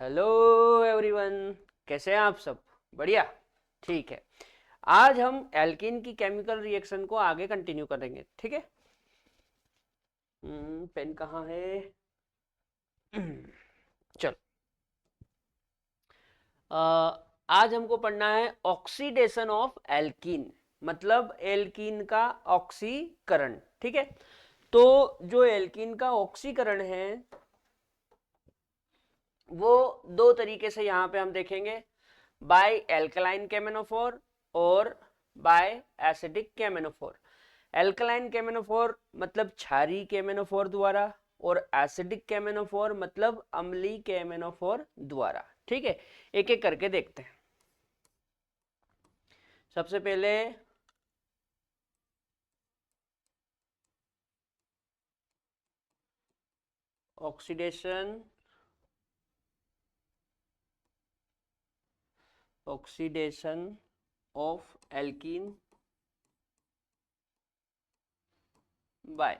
Hello everyone, कैसे हैं आप सब? बढ़िया। ठीक है। आज हम एल्कीन की केमिकल रिएक्शन को आगे कंटिन्यू करेंगे, ठीक है। पेन कहाँ है? चलो। आज हमको पढ़ना है ऑक्सीडेशन ऑफ एल्कीन, मतलब एल्कीन का ऑक्सीकरण, ठीक है। तो जो एल्कीन का ऑक्सीकरण है वो दो तरीके से यहाँ पे हम देखेंगे, बाय एल्कलाइन केमेनोफोर और बाय एसिडिक केमेनोफोर। एल्कलाइन केमेनोफोर मतलब क्षारीय केमेनोफोर द्वारा, और एसिडिक केमेनोफोर मतलब अम्लीय केमेनोफोर द्वारा, ठीक है। एक एक करके देखते हैं। सबसे पहले oxidation oxidation of alkene by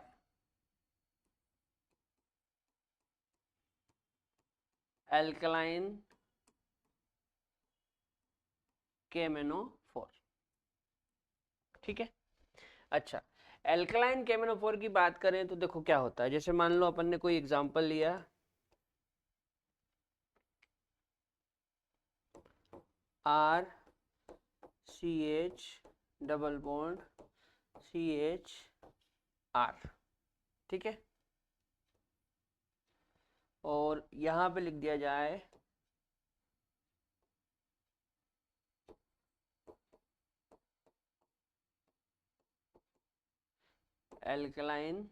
alkaline KMnO4, ठीक है। अच्छा, एल्कलाइन केमेनोफोर की बात करें तो देखो क्या होता है। जैसे मान लो अपन ने कोई एग्जांपल लिया, R C H double bond C H R, ठीक है। और यहां पे लिख दिया जाए एल्कलाइन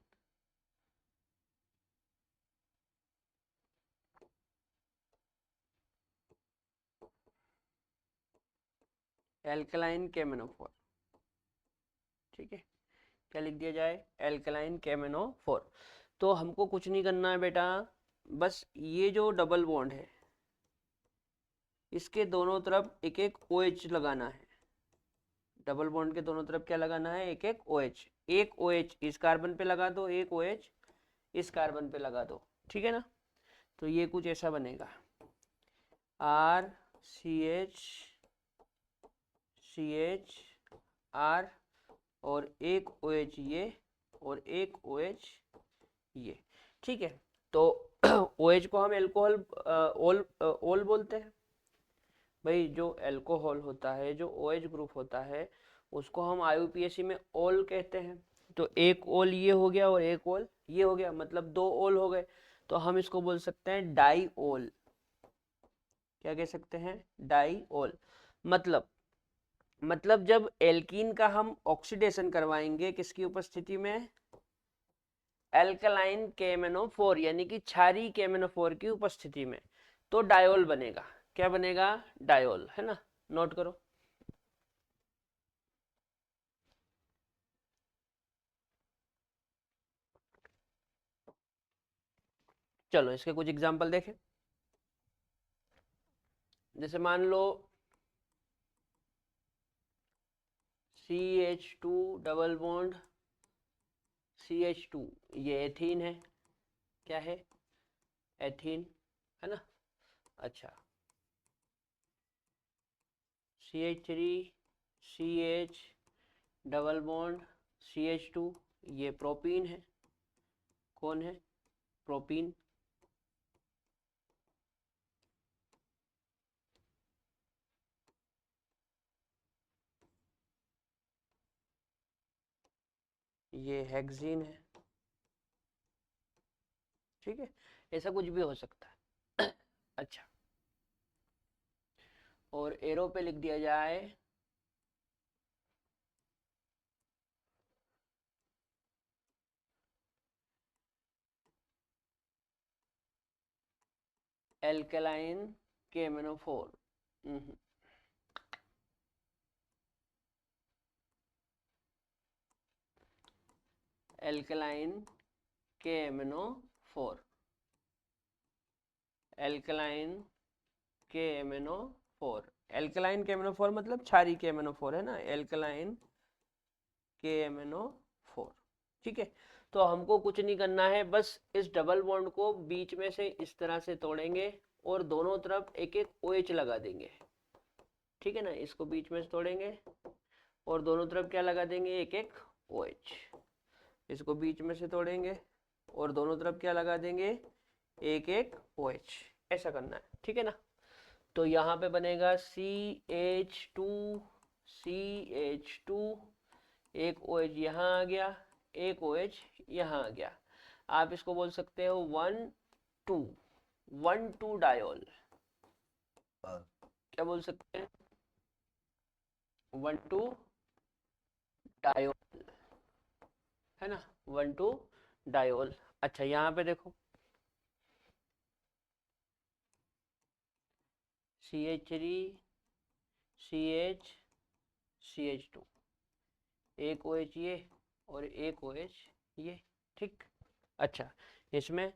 एल्कलाइन केमेनोफोर, ठीक है। क्या लिख दिया जाए? एल्कलाइन केमेनोफोर। तो हमको कुछ नहीं करना है बेटा, बस ये जो डबल बॉन्ड है इसके दोनों तरफ एक एक ओ OH लगाना है। डबल बॉन्ड के दोनों तरफ क्या लगाना है? एक एक ओ OH। एक ओ OH इस कार्बन पे लगा दो, एक ओ OH इस कार्बन पे लगा दो, ठीक है ना। तो ये कुछ ऐसा बनेगा, आर सी एच आर, और एक ओ OH ये, और एक ओ OH ये, ठीक है। तो ओ OH को हम एल्कोहल ओल ओल बोलते हैं। भाई जो एल्कोहल होता है, जो ओ OH ग्रुप होता है, उसको हम आईयूपीएसी में ओल कहते हैं। तो एक ओल ये हो गया और एक ओल ये हो गया, मतलब दो ओल हो गए। तो हम इसको बोल सकते हैं डाई ओल। क्या कह सकते हैं? डाई ओल। मतलब जब एल्कीन का हम ऑक्सीडेशन करवाएंगे किसकी उपस्थिति में? एल्कलाइन केमेनोफोर यानी कि क्षारीय केमेनोफोर की उपस्थिति में, तो डायोल बनेगा। क्या बनेगा? डायोल, है ना। नोट करो। चलो इसके कुछ एग्जांपल देखें। जैसे मान लो CH2 डबल बॉन्ड CH2, ये एथीन है। क्या है? एथीन, है ना। अच्छा, CH3 CH double bond CH2, ये प्रोपीन है। कौन है? प्रोपीन। ये हेक्सीन है, ठीक है। ऐसा कुछ भी हो सकता है। अच्छा, और एरो पे लिख दिया जाए alkaline KMnO4. Alkaline KMNO4, alkaline KMNO4। Alkaline KMNO4 मतलब क्षारीय KMNO4, है ना। एल्कलाइन KMNO4, ठीक है। तो हमको कुछ नहीं करना है, बस इस डबल बॉन्ड को बीच में से इस तरह से तोड़ेंगे और दोनों तरफ एक एक OH लगा देंगे, ठीक है ना। इसको बीच में से तोड़ेंगे और दोनों तरफ क्या लगा देंगे, एक एक OH। इसको बीच में से तोड़ेंगे और दोनों तरफ क्या लगा देंगे, एक एक OH। ऐसा करना है, ठीक है ना। तो यहाँ पे बनेगा CH2 CH2, एक OH यहाँ आ गया, एक OH यहाँ आ गया। आप इसको बोल सकते हो 1,2 डायोल। क्या बोल सकते हैं, 1,2 डायोल, है ना, 1,2 डायोल। अच्छा यहाँ पे देखो CH3 CH CH2, एक OH ये और एक OH ये, ठीक। अच्छा इसमें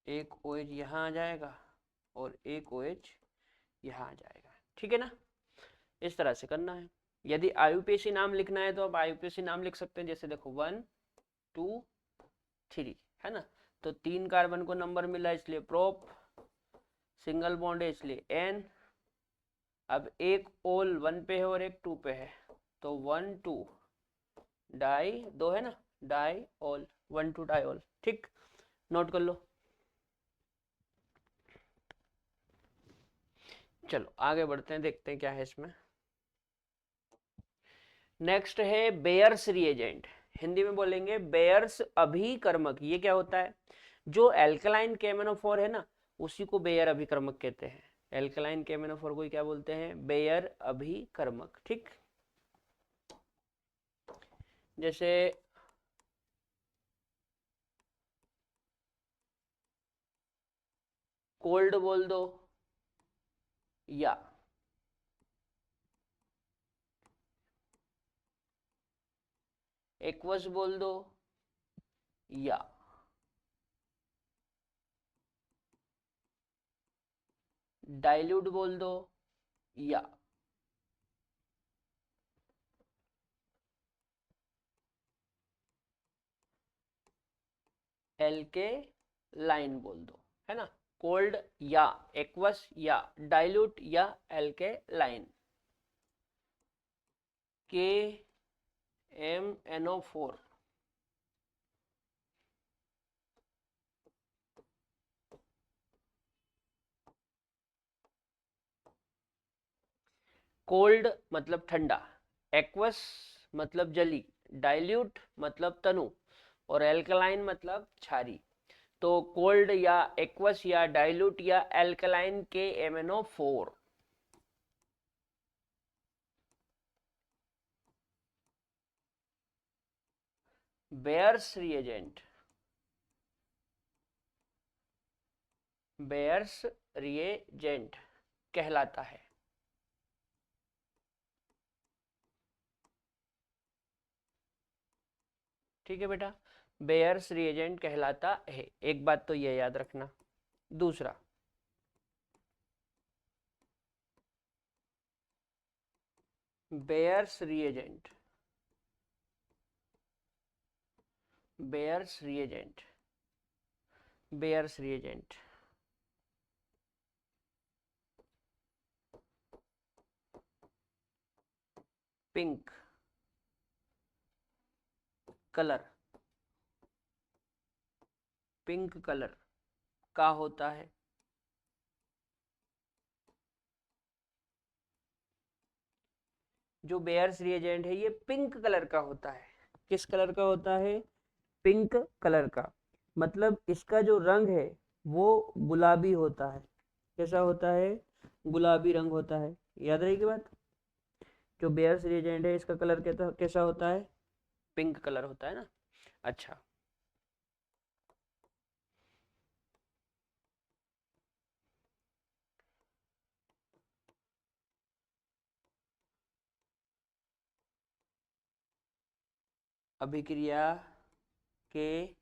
एक OH यहाँ आ जाएगा और एक OH यहाँ आ जाएगा, ठीक है ना। इस तरह से करना है। यदि IUPAC नाम लिखना है तो आप IUPAC नाम लिख सकते हैं, जैसे देखो 1 2 3, है ना। तो 3 कार्बन को नंबर मिला इसलिए प्रोप, सिंगल बॉन्ड है इसलिए N। अब एक ओल 1 पे है और एक 2 पे है, तो 1 2 डाई, 2 है ना, डाई ओल, 1 2 डाई ओल, ठीक। नोट कर लो। चलो आगे बढ़ते हैं, देखते हैं क्या है इसमें। नेक्स्ट है बेयर्स रिएजेंट, हिंदी में बोलेंगे बेयर्स अभिकर्मक। ये क्या होता है, जो एल्कलाइन केमेनोफोर है ना, उसी को बेयर अभिकर्मक कहते हैं। एल्कलाइन केमेनोफोर को क्या बोलते हैं, बेयर अभिकर्मक, ठीक। जैसे कोल्ड बोल दो या एक्वस बोल दो या डाइल्यूट बोल दो या एल्के लाइन बोल दो, है ना। कोल्ड या एक्वस या डाइल्यूट या एल्के लाइन। KMNO4, कोल्ड मतलब ठंडा, एक्वस मतलब जली, डाइल्यूट मतलब तनु, और एल्कलाइन मतलब क्षारी। तो कोल्ड या एक्वस या डाइल्यूट या alkaline KMNO4। Bears reagent, bears reagent कहलाता है। ठीक है बेटा, बेयर्स रिएजेंट कहलाता है। एक बात तो ये याद रखना। दूसरा, bears reagent, bears reagent, bears reagent pink colour, pink colour का होता है। जो बेयर्स रिएजेंट है ये पिंक कलर का होता है। किस कलर का होता है, पिंक कलर का। मतलब इसका जो रंग है वो गुलाबी होता है। कैसा होता है, गुलाबी रंग होता है। याद रहेगी बात। जो बेयर्स रिएजेंट है इसका कलर कैसा होता है, पिंक कलर होता है ना। अच्छा, अभिक्रिया के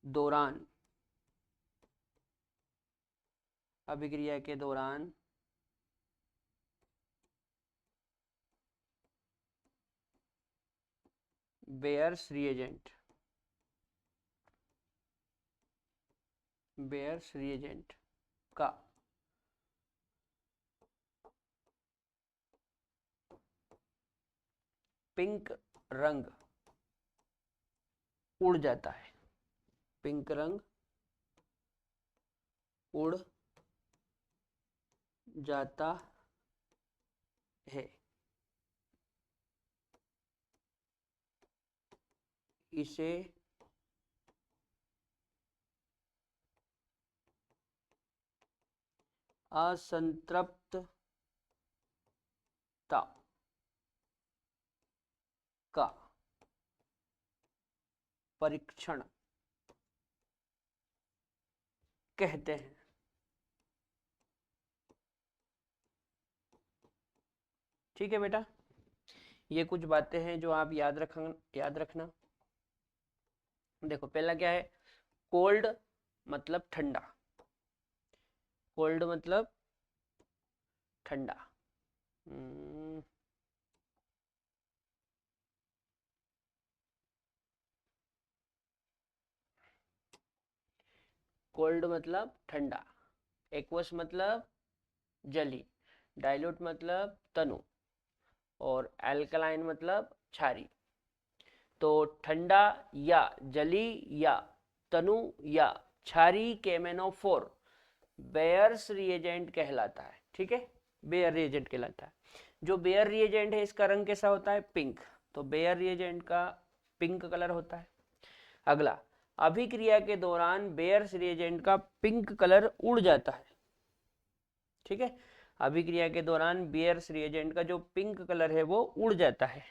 दौरान, अभिक्रिया के दौरान बेयर्स रिएजेंट, बेयर्स रिएजेंट का पिंक रंग उड़ जाता है, पिंक रंग उड़ जाता है, इसे असंतृप्तता का परीक्षण कहते हैं। ठीक है बेटा, ये कुछ बातें हैं जो आप याद रखना। देखो पहला क्या है, कोल्ड मतलब ठंडा, कोल्ड मतलब ठंडा। कोल्ड मतलब ठंडा, एक्वस मतलब जली, डाइल्यूट मतलब तनु, और एल्कलाइन मतलब क्षारी। तो ठंडा या जली या तनु या क्षारी केमेनोफोर बेयर्स रिएजेंट कहलाता है। ठीक है, बेयर रिएजेंट कहलाता है। जो बेयर रिएजेंट है इसका रंग कैसा होता है, पिंक। तो बेयर रिएजेंट का पिंक कलर होता है। अगला, अभिक्रिया के दौरान बेयर्स रिएजेंट का पिंक कलर उड़ जाता है। ठीक है, अभिक्रिया के दौरान बेयर्स रिएजेंट का जो पिंक कलर है वो उड़ जाता है,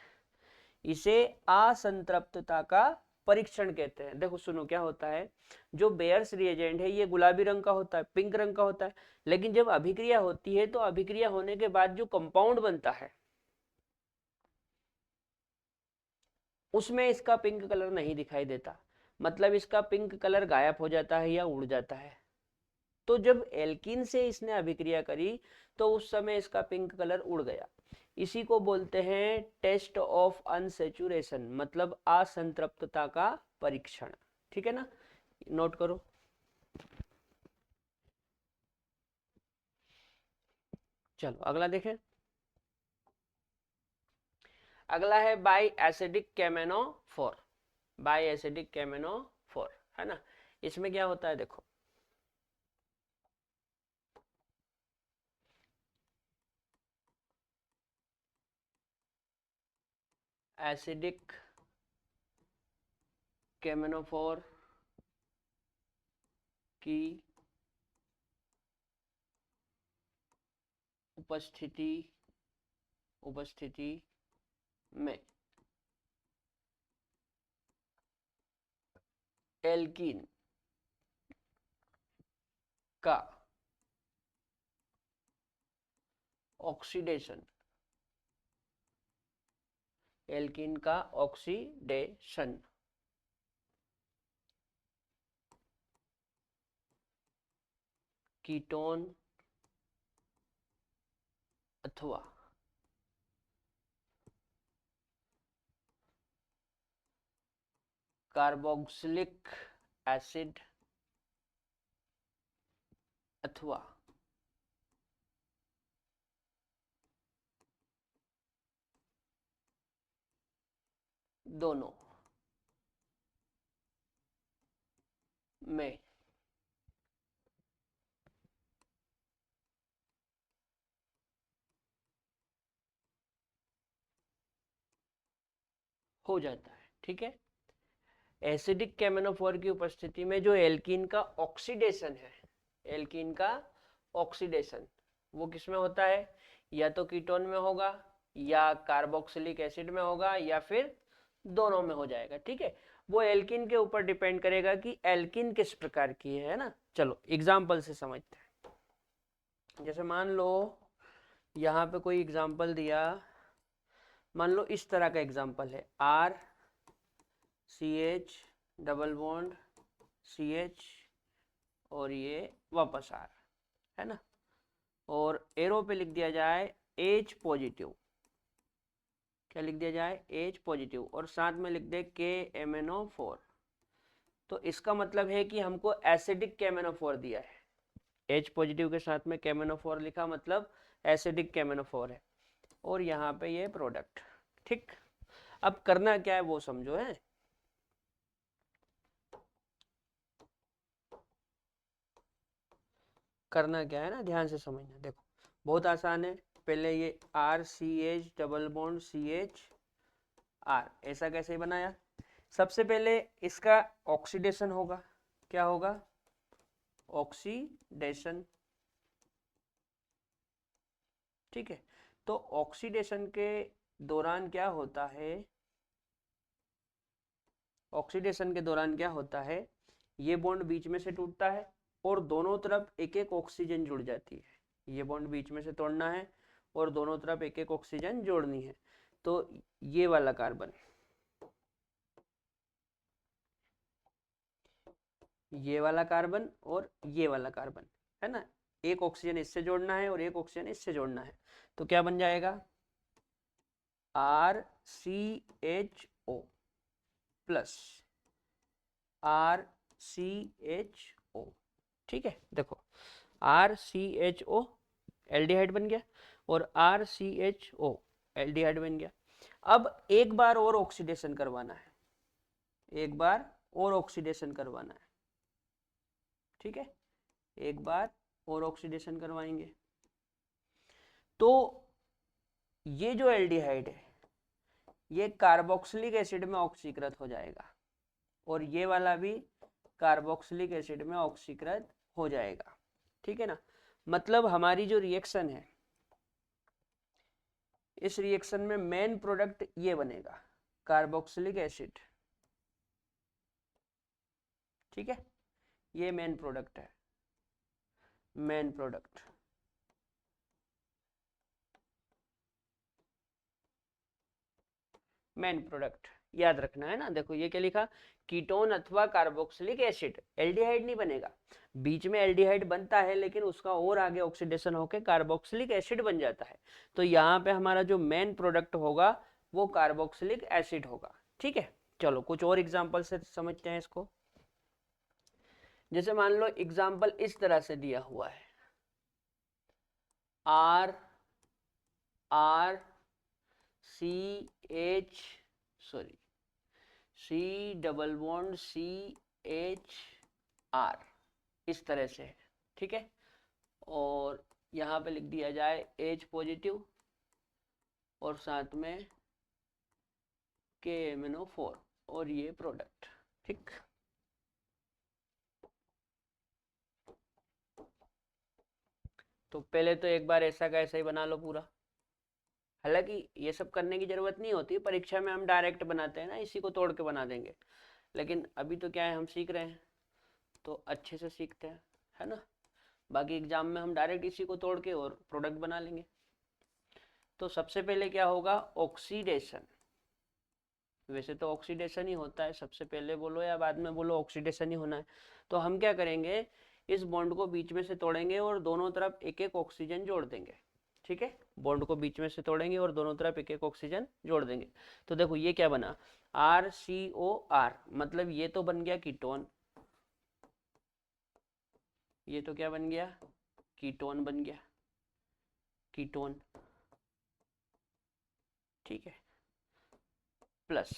इसे असंतृप्तता का परीक्षण कहते हैं। देखो सुनो क्या होता है, जो बेयर्स रिएजेंट है ये गुलाबी रंग का होता है, पिंक रंग का होता है, लेकिन जब अभिक्रिया होती है तो अभिक्रिया होने के बाद जो कंपाउंड बनता है उसमें इसका पिंक कलर नहीं दिखाई देता, मतलब इसका पिंक कलर गायब हो जाता है या उड़ जाता है। तो जब एल्कीन से इसने अभिक्रिया करी तो उस समय इसका पिंक कलर उड़ गया। इसी को बोलते हैं टेस्ट ऑफ अनसेचुरेशन, मतलब असंतृप्तता का परीक्षण। ठीक है ना, नोट करो। चलो अगला देखें। अगला है बाई एसिडिक केमेनोफोर, बाई एसिडिक केमेनोफोर, है ना। इसमें क्या होता है देखो, एसिडिक केमेनोफोर की उपस्थिति में एल्कीन का ऑक्सीडेशन, एल्कीन का ऑक्सीडेशन कीटोन अथवा कार्बोक्सिलिक एसिड अथवा दोनों में हो जाता है। ठीक है, एसिडिक केमेनोफोर की उपस्थिति में जो एल्कीन का ऑक्सीडेशन है, एल्कीन का ऑक्सीडेशन वो किसमें होता है, या तो कीटोन में होगा या कार्बोक्सिलिक एसिड में होगा या फिर दोनों में हो जाएगा। ठीक है, वो एल्कीन के ऊपर डिपेंड करेगा कि एल्कीन किस प्रकार की है ना। चलो एग्जाम्पल से समझते हैं। जैसे मान लो यहाँ पे कोई एग्जाम्पल दिया, मान लो इस तरह का एग्जाम्पल है, RCH डबल बॉन्ड CH और ये वापस R, है ना, और एरो पे लिख दिया जाए H पॉजिटिव, क्या लिख दिया जाए, H पॉजिटिव, और साथ में लिख दे KMnO4। तो इसका मतलब है कि हमको एसिडिक KMnO4 दिया है। H पॉजिटिव के साथ में KMnO4 लिखा, मतलब एसिडिक KMnO4 है, और यहाँ पे ये प्रोडक्ट। ठीक, अब करना क्या है वो समझो है। करना क्या है ना, ध्यान से समझना। देखो बहुत आसान है। पहले ये RCH डबल बॉन्ड CHR, ऐसा कैसे बनाया। सबसे पहले इसका ऑक्सीडेशन होगा। क्या होगा, ऑक्सीडेशन। ठीक है, तो ऑक्सीडेशन के दौरान क्या होता है, ऑक्सीडेशन के दौरान क्या होता है, ये बॉन्ड बीच में से टूटता है और दोनों तरफ एक एक ऑक्सीजन जुड़ जाती है। ये बॉन्ड बीच में से तोड़ना है और दोनों तरफ एक एक ऑक्सीजन जोड़नी है। तो ये वाला कार्बन, ये वाला कार्बन और ये वाला कार्बन, है ना, एक ऑक्सीजन इससे जोड़ना है और एक ऑक्सीजन इससे जोड़ना है। तो क्या बन जाएगा, RCHO प्लस RCHO। ठीक है, देखो RCHO एल्डिहाइड बन गया और RCHO एल्डिहाइड बन गया। अब एक बार और ऑक्सीडेशन करवाना है, एक बार और ऑक्सीडेशन करवाना है। ठीक है, एक बार और ऑक्सीडेशन करवाएंगे तो ये जो एल्डिहाइड है ये कार्बोक्सिलिक एसिड में ऑक्सीकृत हो जाएगा और ये वाला भी कार्बोक्सिलिक एसिड में ऑक्सीकृत हो जाएगा। ठीक है ना, मतलब हमारी जो रिएक्शन है, इस रिएक्शन में मेन प्रोडक्ट ये बनेगा, कार्बोक्सिलिक एसिड। ठीक है, ये मेन प्रोडक्ट है, मेन प्रोडक्ट। मेन प्रोडक्ट याद रखना है ना। देखो ये क्या लिखा, कीटोन अथवा कार्बोक्सिलिक एसिड, एल्डिहाइड नहीं बनेगा। बीच में एल्डिहाइड बनता है लेकिन उसका और आगे ऑक्सीडेशन होकर कार्बोक्सिलिक एसिड बन जाता है। तो यहाँ पे हमारा जो मेन प्रोडक्ट होगा वो कार्बोक्सिलिक एसिड होगा। ठीक है, चलो कुछ और एग्जांपल से समझते हैं इसको। जैसे मान लो एग्जांपल इस तरह से दिया हुआ है, R R C H sorry C double bond CHR, इस तरह से है। ठीक है, और यहाँ पे लिख दिया जाए H पॉजिटिव और साथ में KMnO4 और ये प्रोडक्ट। ठीक, तो पहले तो एक बार ऐसा का ऐसा ही बना लो पूरा। हालांकि ये सब करने की जरूरत नहीं होती, परीक्षा में हम डायरेक्ट बनाते हैं ना, इसी को तोड़ के बना देंगे। लेकिन अभी तो क्या है, हम सीख रहे हैं तो अच्छे से सीखते हैं, है ना। बाकी एग्जाम में हम डायरेक्ट इसी को तोड़ के और प्रोडक्ट बना लेंगे। तो सबसे पहले क्या होगा, ऑक्सीडेशन। वैसे तो ऑक्सीडेशन ही होता है, सबसे पहले बोलो या बाद में बोलो ऑक्सीडेशन ही होना है। तो हम क्या करेंगे, इस बॉन्ड को बीच में से तोड़ेंगे और दोनों तरफ एक एक ऑक्सीजन जोड़ देंगे। ठीक है, बॉन्ड को बीच में से तोड़ेंगे और दोनों तरफ एक एक ऑक्सीजन जोड़ देंगे। तो देखो ये क्या बना, RCOR, मतलब ये तो बन गया कीटोन। ये तो क्या बन गया, कीटोन बन गया, कीटोन। ठीक है, प्लस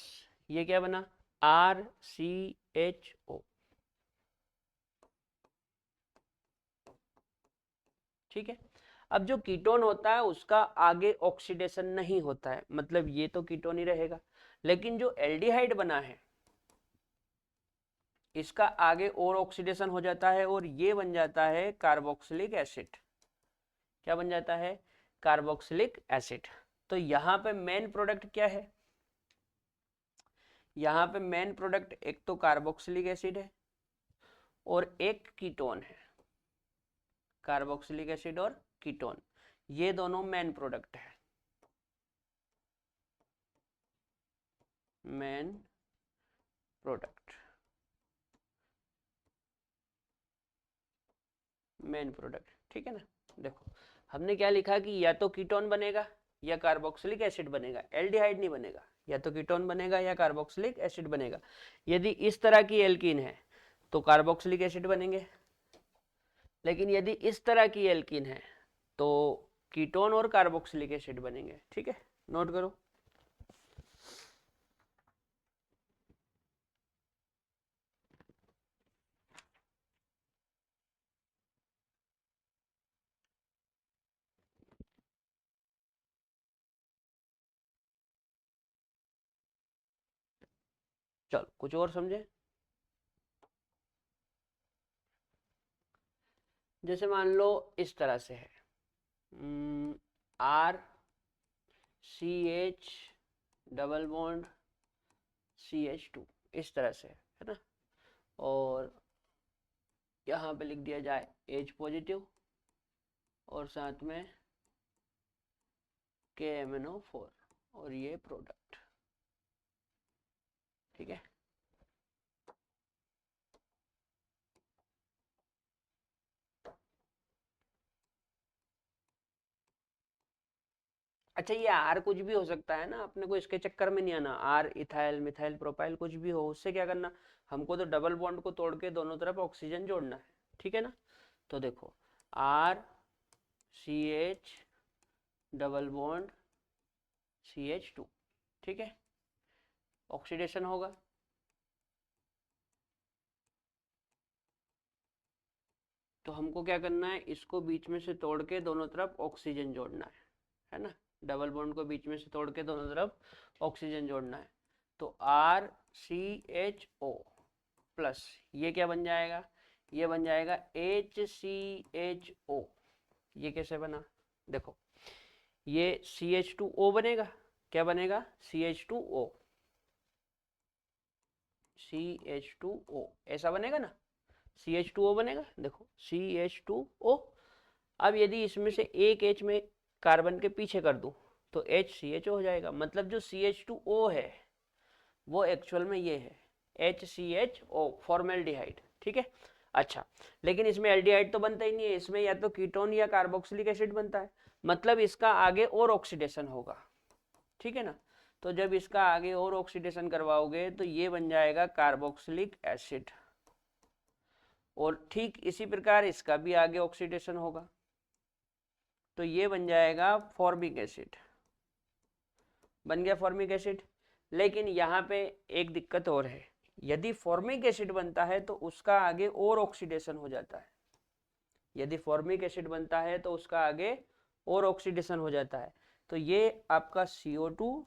ये क्या बना, RCHO। ठीक है, अब जो कीटोन होता है उसका आगे ऑक्सीडेशन नहीं होता है, मतलब ये तो कीटोन ही रहेगा। लेकिन जो एल्डिहाइड बना है इसका आगे और ऑक्सीडेशन हो जाता है और ये बन जाता है कार्बोक्सिलिक एसिड। क्या बन जाता है, कार्बोक्सिलिक एसिड। तो यहाँ पे मेन प्रोडक्ट क्या है, यहाँ पे मेन प्रोडक्ट एक तो कार्बोक्सिलिक एसिड है और एक कीटोन है। कार्बोक्सिलिक एसिड और कीटोन, ये दोनों मेन प्रोडक्ट है, मेन प्रोडक्ट, मेन प्रोडक्ट। ठीक है ना, देखो हमने क्या लिखा कि या तो कीटोन बनेगा या कार्बोक्सिलिक एसिड बनेगा, एल्डिहाइड नहीं बनेगा, या तो कीटोन बनेगा या कार्बोक्सिलिक एसिड बनेगा। यदि इस तरह की एल्कीन है तो कार्बोक्सिलिक एसिड बनेंगे, लेकिन यदि इस तरह की एल्कीन है तो कीटोन और कार्बोक्सिलिक एसिड बनेंगे। ठीक है, नोट करो। चलो कुछ और समझे। जैसे मान लो इस तरह से है, RCH डबल बॉन्ड CH2, इस तरह से है ना, और यहाँ पे लिख दिया जाए H पॉजिटिव और साथ में KMnO4 और ये प्रोडक्ट। ठीक है, अच्छा ये आर कुछ भी हो सकता है ना, अपने को इसके चक्कर में नहीं आना। आर इथाइल मिथाइल प्रोपाइल कुछ भी हो, उससे क्या करना, हमको तो डबल बॉन्ड को तोड़ के दोनों तरफ ऑक्सीजन जोड़ना है। ठीक है ना, तो देखो RCH डबल बॉन्ड CH2, ठीक है, ऑक्सीडेशन होगा। तो हमको क्या करना है, इसको बीच में से तोड़ के दोनों तरफ ऑक्सीजन जोड़ना है ना, डबल बॉन्ड को बीच में से तोड़ के दोनों तरफ ऑक्सीजन जोड़ना है। तो RCHO प्लस ये क्या बन जाएगा, ये बन जाएगा HCHO। ये कैसे बना, देखो ये CH2O बनेगा, क्या बनेगा, CH2O, CH2O ऐसा बनेगा ना, CH2O बनेगा, देखो CH2O। अब यदि इसमें से एक H में कार्बन के पीछे कर दूं तो HCHO हो जाएगा, मतलब जो CH2O है वो एक्चुअल में ये है HCHO, फॉर्मेल्डिहाइड। ठीक है, अच्छा लेकिन इसमें एल्डिहाइड तो बनता ही नहीं है, इसमें या तो कीटोन या कार्बोक्सिलिक एसिड बनता है, मतलब इसका आगे और ऑक्सीडेशन होगा। ठीक है ना, तो जब इसका आगे और ऑक्सीडेशन करवाओगे तो ये बन जाएगा कार्बोक्सिलिक एसिड, और ठीक इसी प्रकार इसका भी आगे ऑक्सीडेशन होगा तो ये बन जाएगा फॉर्मिक एसिड, बन गया फॉर्मिक एसिड। लेकिन यहाँ पे एक दिक्कत और है, यदि फॉर्मिक एसिड बनता है तो उसका आगे और ऑक्सीडेशन हो जाता है, यदि फॉर्मिक एसिड बनता है तो उसका आगे और ऑक्सीडेशन हो जाता है। तो ये आपका CO2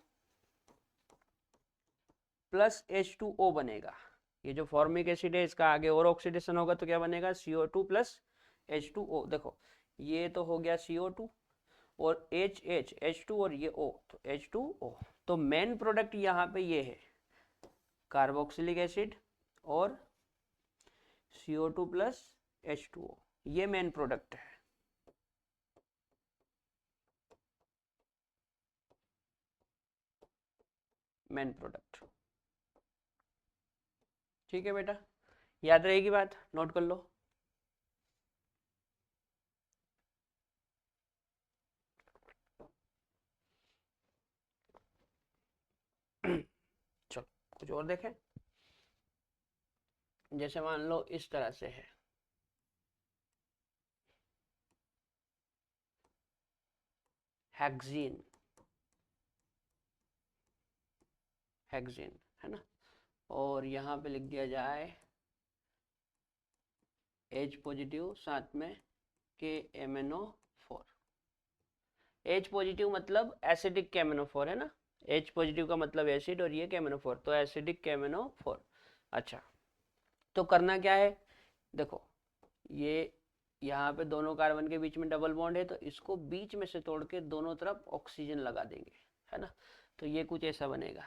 प्लस H2O बनेगा, ये जो फॉर्मिक एसिड है इसका आगे और ऑक्सीडेशन होगा तो क्या बनेगा, CO2 प्लस H2O। देखो ये तो हो गया CO2 और H2 और ये O, तो H2O। तो मेन प्रोडक्ट यहाँ पे ये है कार्बोक्सिलिक एसिड और CO2 प्लस H2O, ये मेन प्रोडक्ट है। मेन प्रोडक्ट, ठीक है बेटा, याद रहेगी बात, नोट कर लो। चलो कुछ और देखें। जैसे मान लो इस तरह से है, हेक्सीन, हेक्सीन है ना, और यहाँ पे लिख दिया जाए H पॉजिटिव साथ में KMnO4। H पॉजिटिव मतलब एसिडिक KMnO4 है ना, H पॉजिटिव का मतलब एसिड और ये KMnO4, तो एसिडिक KMnO4। अच्छा तो करना क्या है, देखो ये यहाँ पे दोनों कार्बन के बीच में डबल बॉन्ड है तो इसको बीच में से तोड़ के दोनों तरफ ऑक्सीजन लगा देंगे, है ना, तो ये कुछ ऐसा बनेगा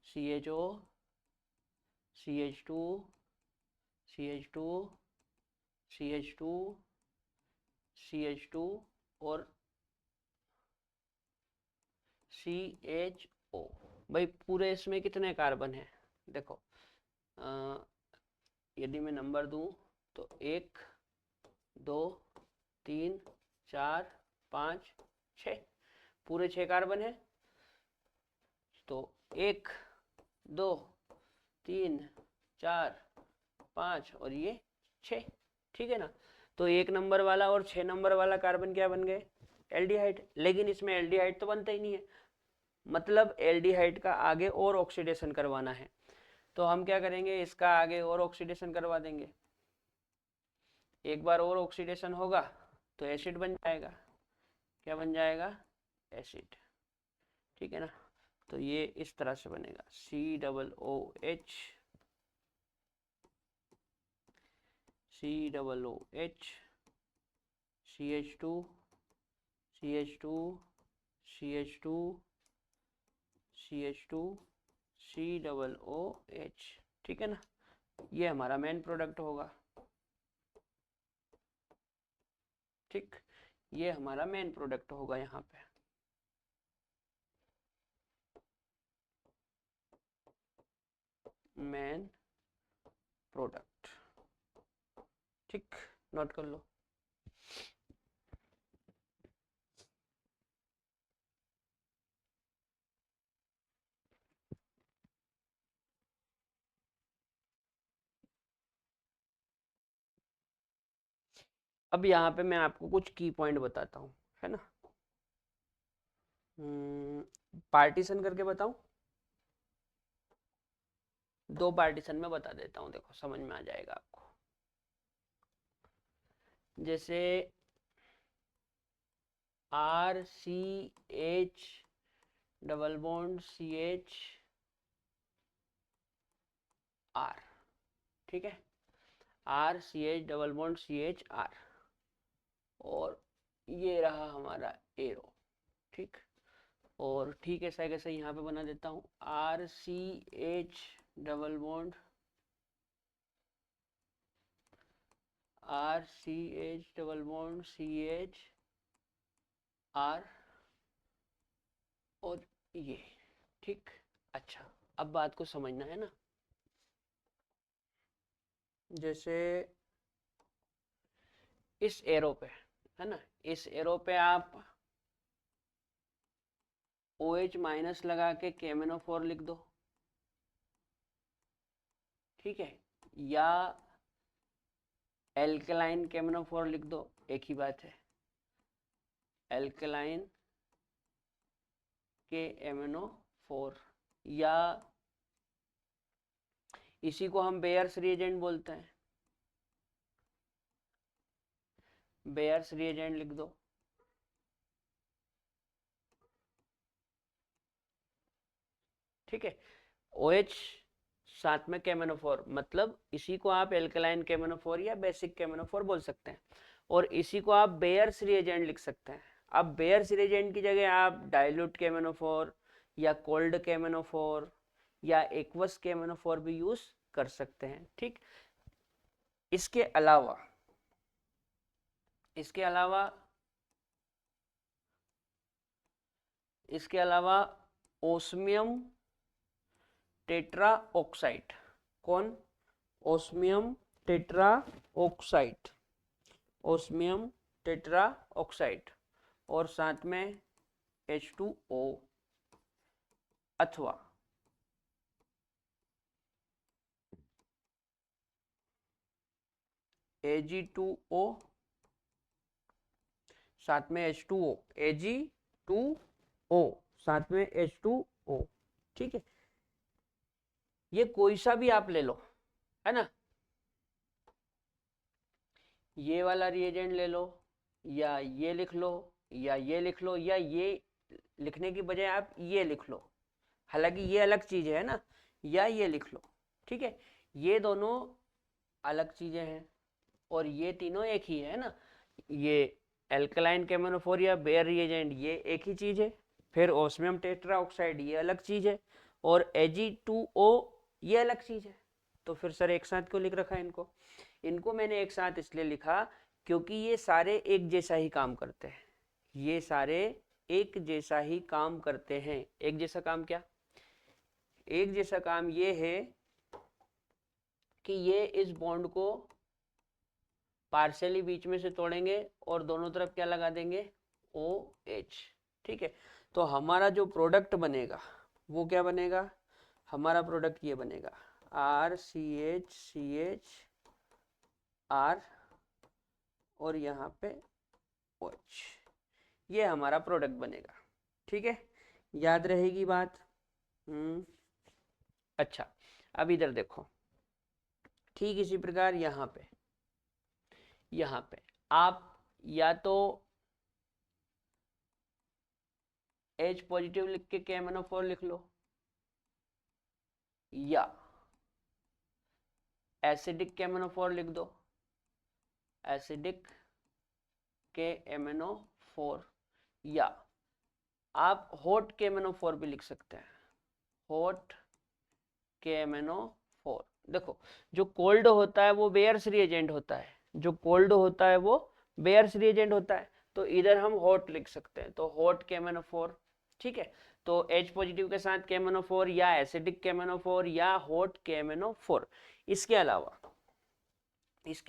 CHO CH2 CH2 CH2 CH2 और CHO। भाई पूरे इसमें कितने कार्बन हैं, देखो यदि मैं नंबर दूं तो 1 2 3 4 5 6, पूरे 6 कार्बन है। तो 1 2 3 4 5 और ये 6, ठीक है ना। तो 1 नंबर वाला और 6 नंबर वाला कार्बन क्या बन गए, एल्डिहाइड। लेकिन इसमें एल्डिहाइड तो बनता ही नहीं है, मतलब एल्डिहाइड का आगे और ऑक्सीडेशन करवाना है। तो हम क्या करेंगे, इसका आगे और ऑक्सीडेशन करवा देंगे। एक बार और ऑक्सीडेशन होगा तो एसिड बन जाएगा। क्या बन जाएगा, एसिड, ठीक है ना। तो ये इस तरह से बनेगा COOH COOH CH2 CH2 CH2 CH2 COOH, ठीक है ना। ये हमारा मेन प्रोडक्ट होगा, ठीक, ये हमारा मेन प्रोडक्ट होगा यहाँ पे। मेन प्रोडक्ट, ठीक, नोट कर लो। अब यहाँ पे मैं आपको कुछ की पॉइंट बताता हूँ, है ना। पार्टीशन करके बताऊं, 2 पार्टीशन में बता देता हूँ, देखो समझ में आ जाएगा आपको। जैसे RCH double bond CH R, ठीक है, RCH double bond CH R, और ये रहा हमारा एरो, ठीक। और ठीक है, कैसे यहाँ पे बना देता हूँ, RCH double bond RCH double bond CH R और ये, ठीक। अच्छा, अब बात को समझना है ना। जैसे इस एरो पे, है ना, इस एरो पे आप OH माइनस लगा के KMnO4 लिख दो, ठीक है, या एल्कलाइन KMnO4 लिख दो, एक ही बात है, एल्कलाइन KMnO4, या इसी को हम बेयर्स रिएजेंट बोलते हैं, बेयर्स रिएजेंट लिख दो, ठीक है। OH साथ में KMnO4, मतलब इसी को आप एल्कलाइन KMnO4 या बेसिक KMnO4 बोल सकते हैं, और इसी को आप बेयर्स रिएजेंट लिख सकते हैं। अब बेयर्स रिएजेंट की जगह आप डाइल्यूट KMnO4 या कोल्ड KMnO4 या एक्वस KMnO4 भी यूज कर सकते हैं, ठीक। इसके अलावा ओस्मियम टेट्रा ऑक्साइड, कौन, osmium tetra oxide, osmium tetra oxide, और साथ में H2O, अथवा Ag2O साथ में H2O, Ag2O साथ में H2O, ठीक है। ये कोई सा भी आप ले लो, है ना, ये वाला रिएजेंट ले लो, या ये लिख लो, या ये लिख लो, या ये लिखने की बजाय आप ये लिख लो, हालांकि ये अलग चीज है ना, या ये लिख लो, ठीक है। ये दोनों अलग चीजें हैं और ये तीनों एक ही है ना। ये एल्कलाइन KMnO4 या बेयर रिएजेंट ये एक ही चीज है, फिर ओस्मियम टेट्रा ऑक्साइड ये अलग चीज है, और Ag2O ये अलग चीज है। तो फिर सर एक साथ क्यों लिख रखा है इनको, इनको मैंने एक साथ इसलिए लिखा क्योंकि ये सारे एक जैसा ही काम करते हैं, ये सारे एक जैसा ही काम करते हैं। एक जैसा काम क्या, एक जैसा काम ये है कि ये इस बॉन्ड को पार्शियली बीच में से तोड़ेंगे और दोनों तरफ क्या लगा देंगे, ओ एच। ठीक है, तो हमारा जो प्रोडक्ट बनेगा वो क्या बनेगा, हमारा प्रोडक्ट ये बनेगा RCH R और यहाँ पे OH, ये हमारा प्रोडक्ट बनेगा। ठीक है, याद रहेगी बात। अच्छा, अब इधर देखो, ठीक इसी प्रकार यहाँ पे आप या तो H पॉजिटिव लिख के KMnO4 लिख लो, या एसिडिक KMnO4 लिख दो, एसिडिक KMnO4, या आप हॉट KMnO4 भी लिख सकते हैं, हॉट KMnO4। देखो, जो कोल्ड होता है वो बेयर्स रिएजेंट होता है, जो कोल्ड होता है वो बेयर्स रिएजेंट होता है, तो इधर हम हॉट लिख सकते हैं, तो हॉट KMnO4। ठीक है, तो H पॉजिटिव के साथ KMnO4 या एसिडिक KMnO4 या हॉट KMnO4। इसके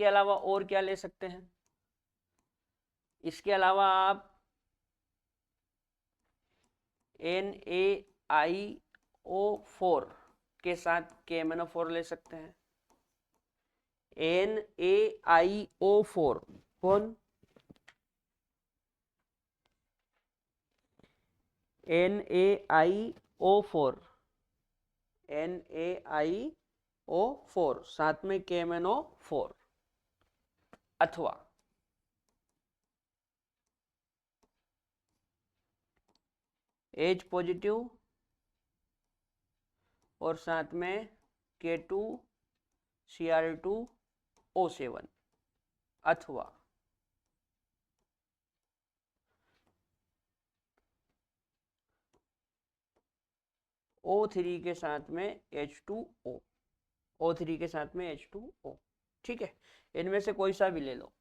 अलावा और क्या ले सकते हैं, इसके अलावा आप NaIO4 के साथ KMnO4 ले सकते हैं। NaIO4 कौन, NaIO4, NaIO4 साथ में KMnO4, अथवा H पॉजिटिव और साथ में K2Cr2O7, अथवा O3 के साथ में H2O, O3 के साथ में H2O। ठीक है, इनमें से कोई सा भी ले लो,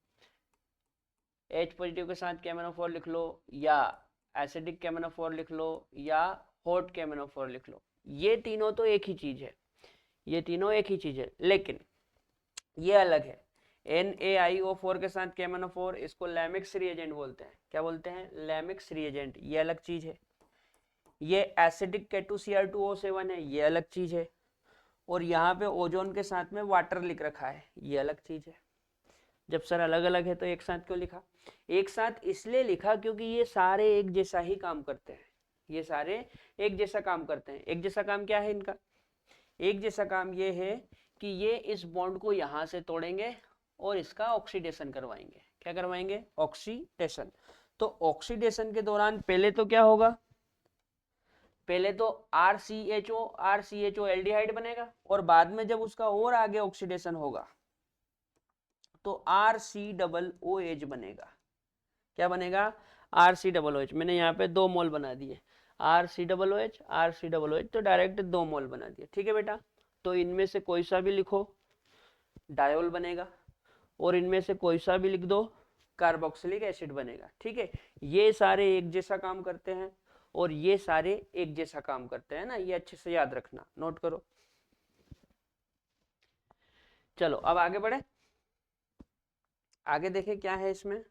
H पॉजिटिव के साथ KMnO4 लिख लो, या एसिडिक KMnO4 लिख लो, या हॉट KMnO4 लिख लो, ये तीनों तो एक ही चीज है, ये तीनों एक ही चीज है, लेकिन ये अलग है। NaIO4 के साथ KMnO4, इसको लैमिक्स रिएजेंट बोलते हैं। क्या बोलते हैं, लैमिक्स रिएजेंट, ये अलग चीज है। ये एसिडिक K2Cr2O7 है, ये अलग चीज है। और यहाँ पे ओजोन के साथ में वाटर लिख रखा है, ये अलग चीज है। जब सर अलग अलग है तो एक साथ क्यों लिखा, एक साथ इसलिए लिखा क्योंकि ये सारे एक जैसा ही काम करते हैं, ये सारे एक जैसा काम करते हैं। एक जैसा काम क्या है इनका, एक जैसा काम ये है कि ये इस बॉन्ड को यहां से तोड़ेंगे और इसका ऑक्सीडेशन करवाएंगे। क्या करवाएंगे, ऑक्सीडेशन। तो ऑक्सीडेशन के दौरान पहले तो क्या होगा, पहले तो RCHO एल्डिहाइड बनेगा, और बाद में जब उसका और आगे ऑक्सीडेशन होगा तो RCOOH बनेगा। क्या बनेगा, RCOOH। मैंने यहाँ पे 2 मोल बना दिए, RCOOH तो डायरेक्ट 2 मोल बना दिए। ठीक है बेटा, तो इनमें से कोई सा भी लिखो डायोल बनेगा, और इनमें से कोई सा भी लिख दो कार्बोक्सिलिक एसिड बनेगा। ठीक है, ये सारे एक जैसा काम करते हैं और ये सारे एक जैसा काम करते हैं ना, ये अच्छे से याद रखना, नोट करो। चलो अब आगे बढ़े, आगे देखें क्या है इसमें।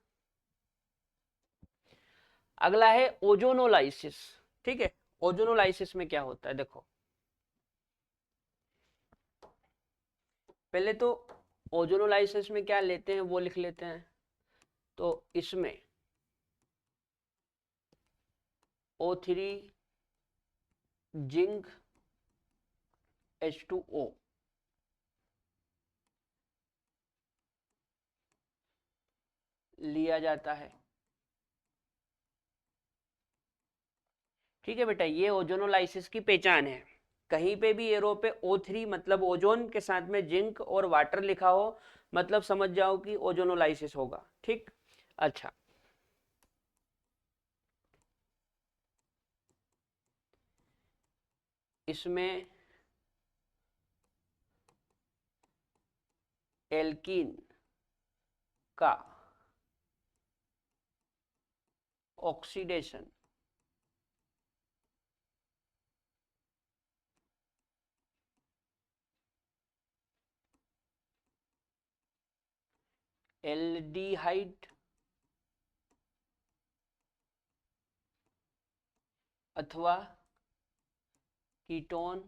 अगला है ओजोनोलाइसिस। ठीक है, ओजोनोलाइसिस में क्या होता है, देखो पहले तो ओजोनोलाइसिस में क्या लेते हैं वो लिख लेते हैं। तो इसमें O3 जिंक H2O लिया जाता है। ठीक है बेटा, ये ओजोनोलाइसिस की पहचान है। कहीं पे भी एरो पे O3 मतलब ओजोन के साथ में जिंक और वाटर लिखा हो, मतलब समझ जाओ कि ओजोनोलाइसिस होगा। ठीक, अच्छा इसमें एल्कीन का ऑक्सीडेशन एल्डिहाइड अथवा कीटोन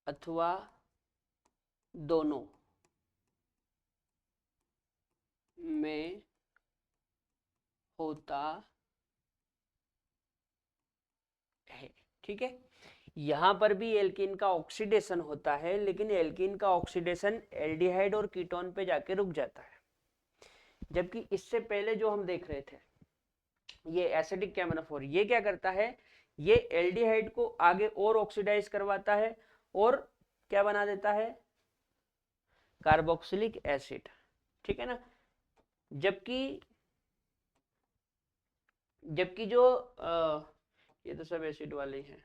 अथवा दोनों में होता है। ठीक है, यहां पर भी एल्कीन का ऑक्सीडेशन होता है, लेकिन एल्कीन का ऑक्सीडेशन एल्डिहाइड और कीटोन पे जाके रुक जाता है, जबकि इससे पहले जो हम देख रहे थे ये एसिडिक कैमेनोफोर, ये क्या करता है, ये एल्डिहाइड को आगे और ऑक्सीडाइज करवाता है और क्या बना देता है, कार्बोक्सिलिक एसिड। ठीक है ना, जबकि जबकि जो ये तो सब एसिड वाले ही हैं,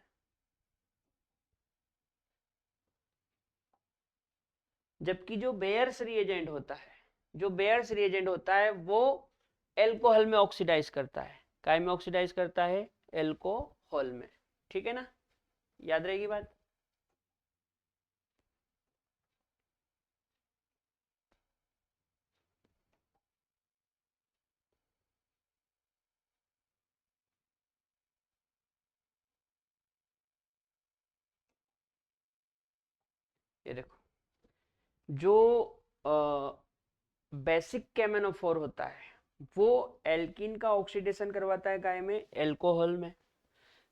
जबकि जो बेयर्स रिएजेंट होता है, जो बेयर्स रिएजेंट होता है वो एल्कोहल में ऑक्सीडाइज करता है। काय में ऑक्सीडाइज करता है, एल्कोहल में। ठीक है ना, याद रहेगी बात। ये देखो, जो बेसिक कैमेनोफोर होता है वो एल्कीन का ऑक्सीडेशन करवाता है काय में, एल्कोहल में।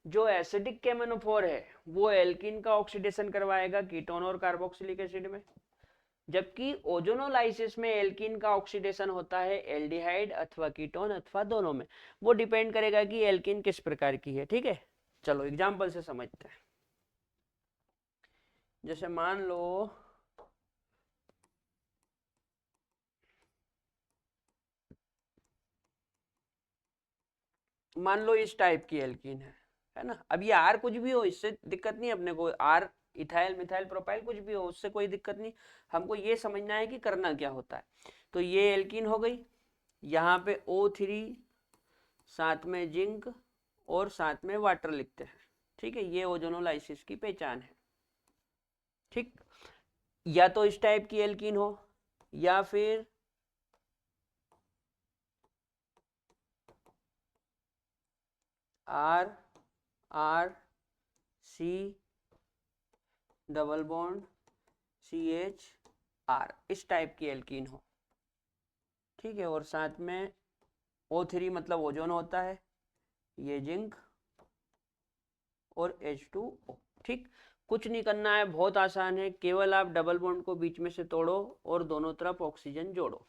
जो एसिडिक कैमेनोफोर है वो एल्कीन का ऑक्सीडेशन करवाएगा कीटोन और कार्बोक्सिलिक एसिड में। जबकि ओजोनोलाइसिस में एल्कीन का ऑक्सीडेशन होता है एल्डिहाइड अथवा कीटोन अथवा दोनों में। वो डिपेंड करेगा कि एल्कीन किस प्रकार की है। ठीक है, चलो एग्जांपल से समझते हैं। जैसे मान लो इस टाइप की एल्कीन है ना। अब ये आर कुछ भी हो, इससे दिक्कत नहीं अपने को, आर इथाइल मिथाइल प्रोपाइल कुछ भी हो, उससे कोई दिक्कत नहीं। हमको ये समझना है कि करना क्या होता है। तो ये एल्कीन हो गई, यहाँ पे O3 साथ में जिंक और साथ में वाटर लिखते हैं। ठीक है, ये ओजोनोलाइसिस की पहचान है। ठीक, या तो इस टाइप की एल्कीन हो या फिर R R C double bond CH इस टाइप की एल्कीन हो। ठीक है, और साथ में O3 मतलब ओजोन होता है, ये जिंक और H2O। ठीक, कुछ नहीं करना है, बहुत आसान है, केवल आप डबल बॉन्ड को बीच में से तोड़ो और दोनों तरफ ऑक्सीजन जोड़ो।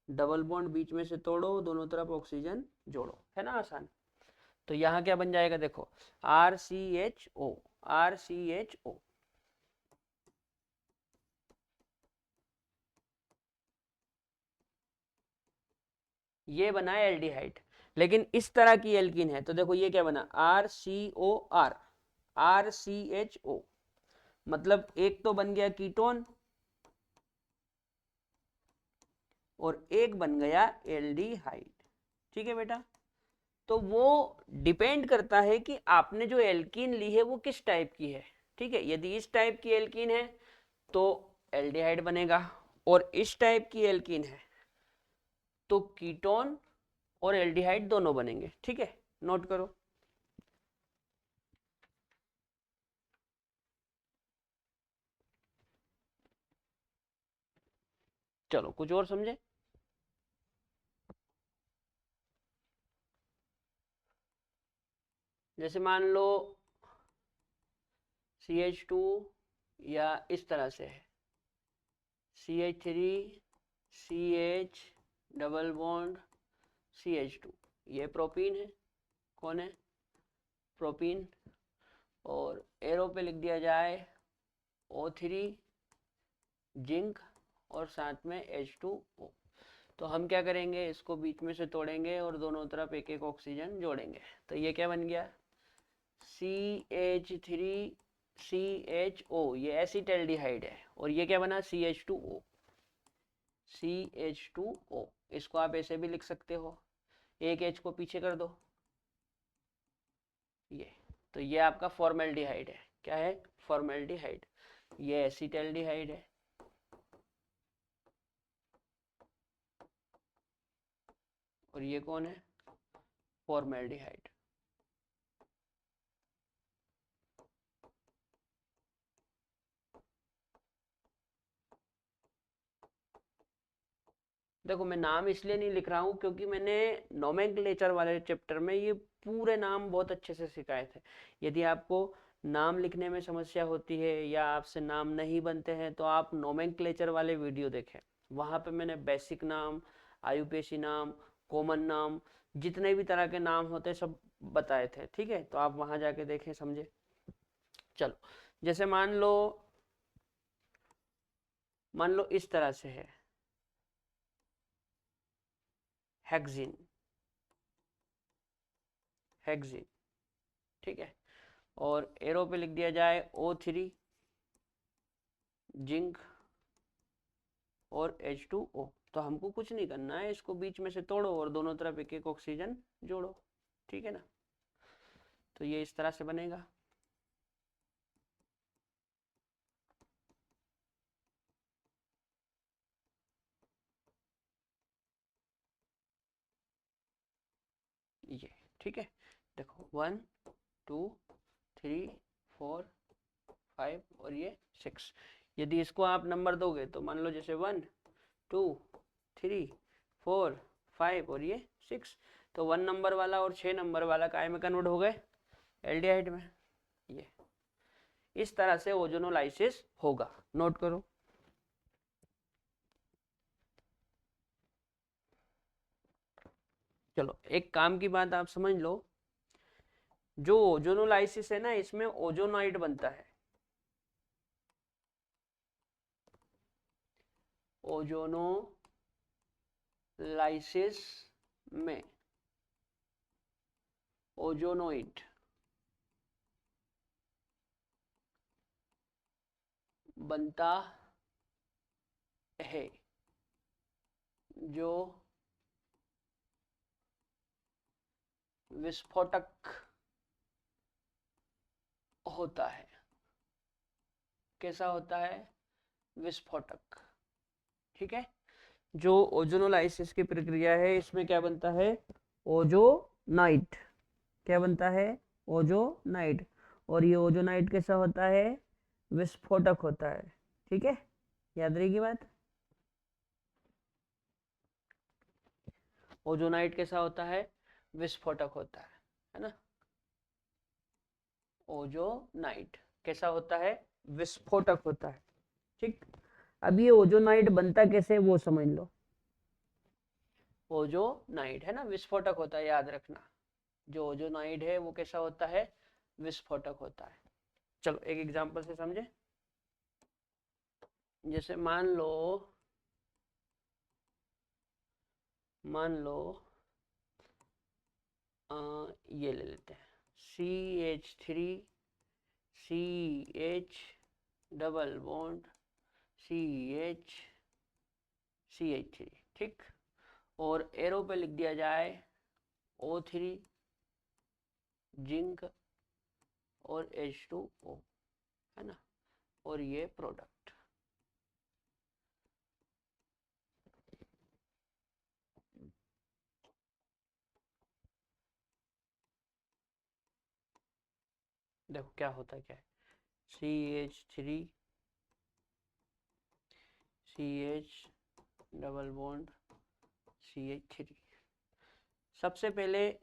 डबल बॉन्ड बीच में से तोड़ो, दोनों तरफ ऑक्सीजन जोड़ो, है ना आसान। तो यहाँ क्या बन जाएगा, देखो RCHO RCHO। ये बना है एल्डिहाइड, लेकिन इस तरह की एल्कीन है तो देखो ये क्या बना, RCOR RCHO, मतलब एक तो बन गया कीटोन और एक बन गया एल्डिहाइड। ठीक है बेटा, तो वो डिपेंड करता है कि आपने जो एल्कीन ली है वो किस टाइप की है। ठीक है, यदि इस टाइप की एल्कीन है तो एल्डिहाइड बनेगा, और इस टाइप की एल्कीन है तो कीटोन और एल्डिहाइड दोनों बनेंगे। ठीक है, नोट करो। चलो कुछ और समझे। जैसे मान लो CH2 या इस तरह से है, CH3 CH double bond CH2, ये प्रोपीन है। कौन है, प्रोपीन। और एरो पे लिख दिया जाए O3 जिंक और साथ में H2O। तो हम क्या करेंगे, इसको बीच में से तोड़ेंगे और दोनों तरफ एक एक ऑक्सीजन जोड़ेंगे। तो ये क्या बन गया, CH3CHO, ये एसिटल्डिहाइड है। और ये क्या बना, CH2O CH2O। इसको आप ऐसे भी लिख सकते हो, एक H को पीछे कर दो, ये। तो ये आपका फॉर्मेल्डिहाइड है। क्या है, फॉर्मेल्डिहाइड। ये एसिटल्डिहाइड है। और ये कौन है? फॉर्मेल्डिहाइड। देखो मैं नाम इसलिए नहीं लिख रहा हूँ क्योंकि मैंने नोमेनक्लेचर वाले चैप्टर में ये पूरे नाम बहुत अच्छे से सिखाए थे। यदि आपको नाम लिखने में समस्या होती है या आपसे नाम नहीं बनते हैं तो आप नोमेनक्लेचर वाले वीडियो देखें। वहाँ पे मैंने बेसिक नाम, आयुपेशी नाम, कॉमन नाम, जितने भी तरह के नाम होते सब बताए थे। ठीक है, तो आप वहाँ जाके देखें, समझे। चलो, जैसे मान लो इस तरह से है हेक्सिन, हेक्सिन, ठीक है, और एरो पे लिख दिया जाए O3 जिंक और H2O। तो हमको कुछ नहीं करना है, इसको बीच में से तोड़ो और दोनों तरफ एक एक ऑक्सीजन जोड़ो। ठीक है ना, तो ये इस तरह से बनेगा। ये ठीक है, देखो 1 2 3 4 5 और ये 6। यदि इसको आप नंबर दोगे तो मान लो जैसे 1 2 3 4 5 और ये 6, तो 1 नंबर वाला और 6 नंबर वाला काय में कन्वर्ट हो गए? एल्डिहाइड में। ये इस तरह से ओजोनोलाइसिस होगा, नोट करो। चलो, एक काम की बात आप समझ लो, जो ओजोनोलाइसिस है ना, इसमें ओजोनाइड बनता है। ओजोनोलाइसिस में ओजोनोइड बनता है, जो विस्फोटक होता है। कैसा होता है? विस्फोटक। ठीक है, जो ओजोनोलाइसिस की प्रक्रिया है इसमें क्या बनता है? ओजोनाइट। क्या बनता है? ओजोनाइट। और ये ओजोनाइट कैसा होता है? विस्फोटक होता है। ठीक है, याद रहेगी बात। ओजोनाइट कैसा होता है? विस्फोटक होता है ना। ओजोनाइट कैसा होता है? विस्फोटक होता है। ठीक, अब ये ओजोनाइट बनता कैसे वो समझ लो। ओजोनाइट है ना, विस्फोटक होता है, याद रखना। जो ओजोनाइड है वो कैसा होता है? विस्फोटक होता है। चलो एक एग्जांपल से समझे। जैसे मान लो ये ले लेते हैं CH3 CH double bond CH3। ठीक, और एरो पे लिख दिया जाए O3 जिंक और H2O, है ना, और ये प्रोडक्ट। देखो क्या होता है, क्या है? CH3 CH double bond CH3। सबसे पहले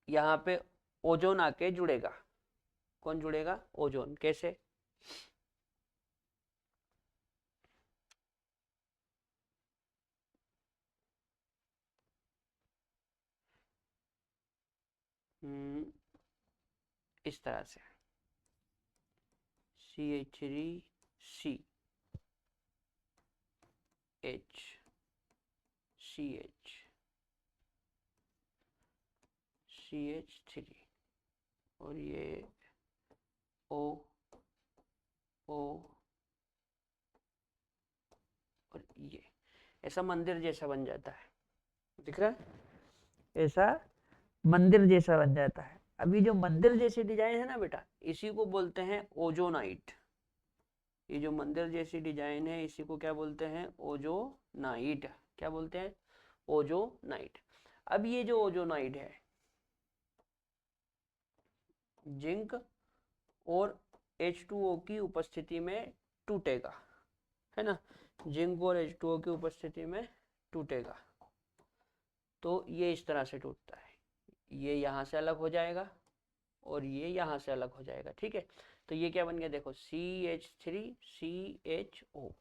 यहाँ पे ओजोन आके जुड़ेगा। कौन जुड़ेगा? ओजोन। कैसे? इस तरह से CH3 C H CH CH3 और ये O O और ये ऐसा मंदिर जैसा बन जाता है। दिख रहा है? ऐसा मंदिर जैसा बन जाता है। अभी जो मंदिर जैसी डिजाइन है ना बेटा, इसी को बोलते हैं ओजोनाइट। ये जो मंदिर जैसी डिजाइन है इसी को क्या बोलते हैं? ओजोनाइट। क्या बोलते हैं? ओजोनाइड। अब ये जो ओजोनाइड है जिंक और H2O की उपस्थिति में टूटेगा, है ना, जिंक और H2O की उपस्थिति में टूटेगा। तो ये इस तरह से टूटता है, ये यहाँ से अलग हो जाएगा और ये यहाँ से अलग हो जाएगा, ठीक है। तो ये क्या बन गया, देखो CH3CHO,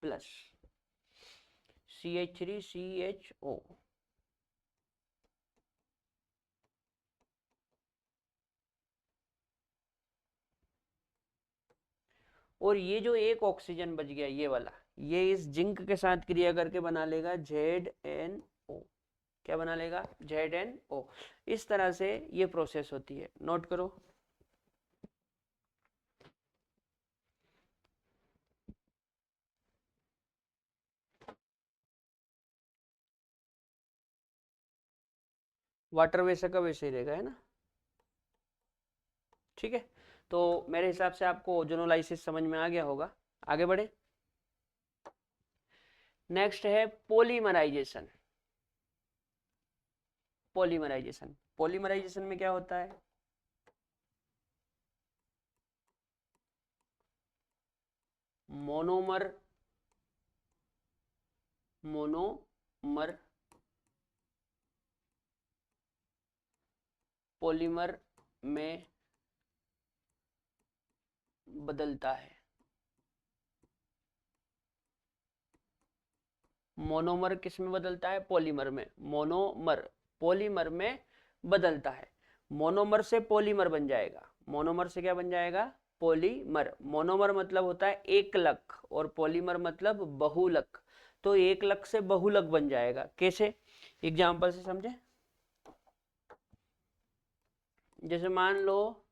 प्लस CH3CHO, और ये जो एक ऑक्सीजन बच गया ये वाला, ये इस जिंक के साथ क्रिया करके बना लेगा ZNO। क्या बना लेगा, ZNO। इस तरह से ये प्रोसेस होती है, नोट करो। वाटर वैसे का वैसे ही रहेगा, है ना, ठीक है। तो मेरे हिसाब से आपको ओजोनोलाइसिस समझ में आ गया होगा। आगे बढ़े। नेक्स्ट है पॉलीमराइजेशन। पॉलीमराइजेशन, पॉलीमराइजेशन में क्या होता है, मोनोमर पॉलीमर में बदलता है। मोनोमर किस में बदलता है, पॉलीमर में। मोनोमर पॉलीमर में बदलता है। मोनोमर से पॉलीमर बन जाएगा, मोनोमर से क्या बन जाएगा, पॉलीमर। मोनोमर मतलब होता है एकलक और पॉलीमर मतलब बहुलक। तो एकलक से बहुलक बन जाएगा। कैसे, एग्जाम्पल से समझे। जैसे मान लो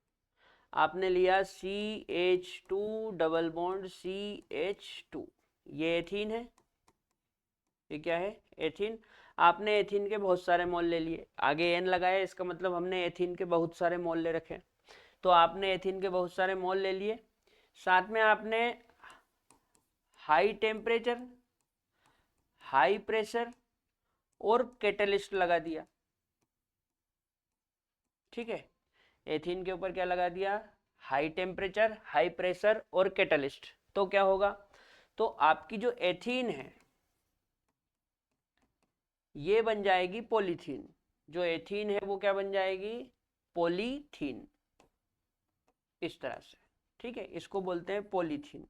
आपने लिया CH2 डबल बॉन्ड CH2, ये एथीन है, ये क्या है, एथीन। आपने एथीन के बहुत सारे मोल ले लिए, आगे एन लगाया, इसका मतलब हमने एथीन के बहुत सारे मोल ले रखे। तो आपने एथीन के बहुत सारे मोल ले लिए, साथ में आपने हाई टेम्परेचर, हाई प्रेशर और कैटलिस्ट लगा दिया, ठीक है। एथीन के ऊपर क्या लगा दिया, हाई टेम्परेचर, हाई प्रेशर और कैटलिस्ट। तो क्या होगा, तो आपकी जो एथीन है ये बन जाएगी पॉलीथीन। जो एथीन है वो क्या बन जाएगी, पॉलीथीन, इस तरह से, ठीक है। इसको बोलते हैं पॉलीथीन।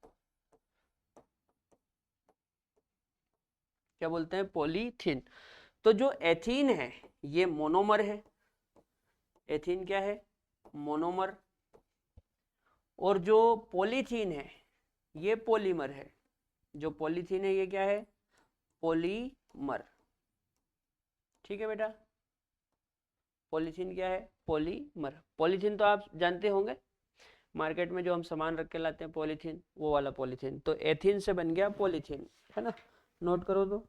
क्या बोलते हैं, पॉलीथीन। तो जो एथीन है ये मोनोमर है, एथीन क्या है, मोनोमर। और जो पॉलीथीन है ये पॉलीमर है, जो पॉलीथीन है ये क्या है, पॉलीमर, ठीक है बेटा। पॉलीथीन क्या है, पॉलीमर। पॉलीथीन तो आप जानते होंगे, मार्केट में जो हम सामान रख के लाते हैं पॉलीथीन, वो वाला पॉलीथीन। तो एथीन से बन गया पॉलीथीन, है ना, नोट करो। तो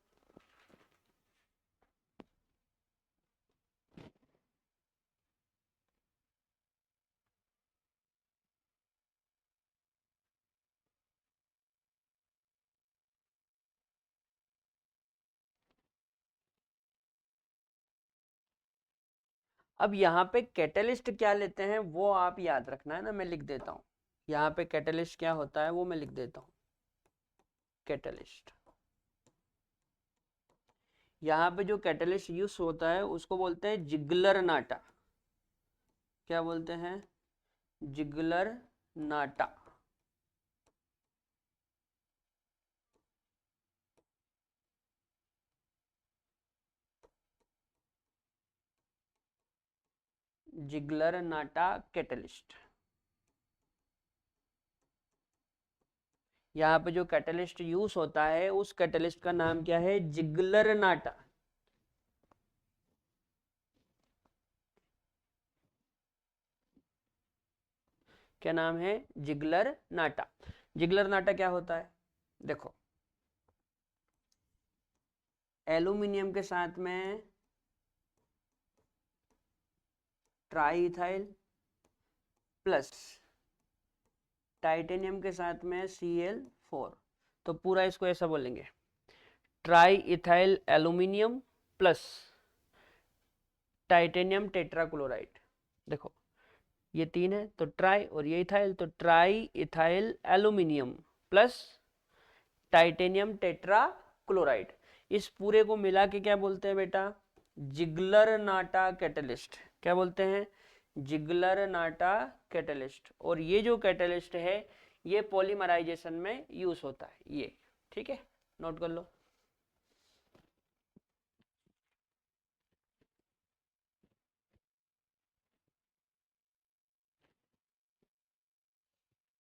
अब यहाँ पे कैटलिस्ट क्या लेते हैं वो आप याद रखना, है ना, मैं लिख देता हूँ। यहाँ पे कैटलिस्ट क्या होता है वो मैं लिख देता हूँ। कैटलिस्ट, यहाँ पे जो कैटलिस्ट यूज होता है उसको बोलते हैं जिगलर नाटा। क्या बोलते हैं, जिगलर नाटा। जिगलर नाटा कैटलिस्ट। यहाँ पे जो कैटलिस्ट यूज होता है उस कैटलिस्ट का नाम क्या है, जिगलर नाटा। क्या नाम है, जिगलर नाटा। जिगलर नाटा क्या होता है, देखो एल्यूमिनियम के साथ में ट्राई इथाइल प्लस टाइटेनियम के साथ में Cl4, तो पूरा इसको ऐसा बोलेंगे try ethyl aluminium plus titanium tetrachloride. देखो ये 3 है तो ट्राई, और ये इथाइल तो try ethyl aluminium plus titanium tetrachloride. इस पूरे को मिला के क्या बोलते हैं बेटा? जिगलर नाटा कैटलिस्ट। क्या बोलते हैं? जिगलर नाटा कैटलिस्ट। और ये जो कैटलिस्ट है ये पॉलीमराइजेशन में यूज होता है ये, ठीक है, नोट कर लो।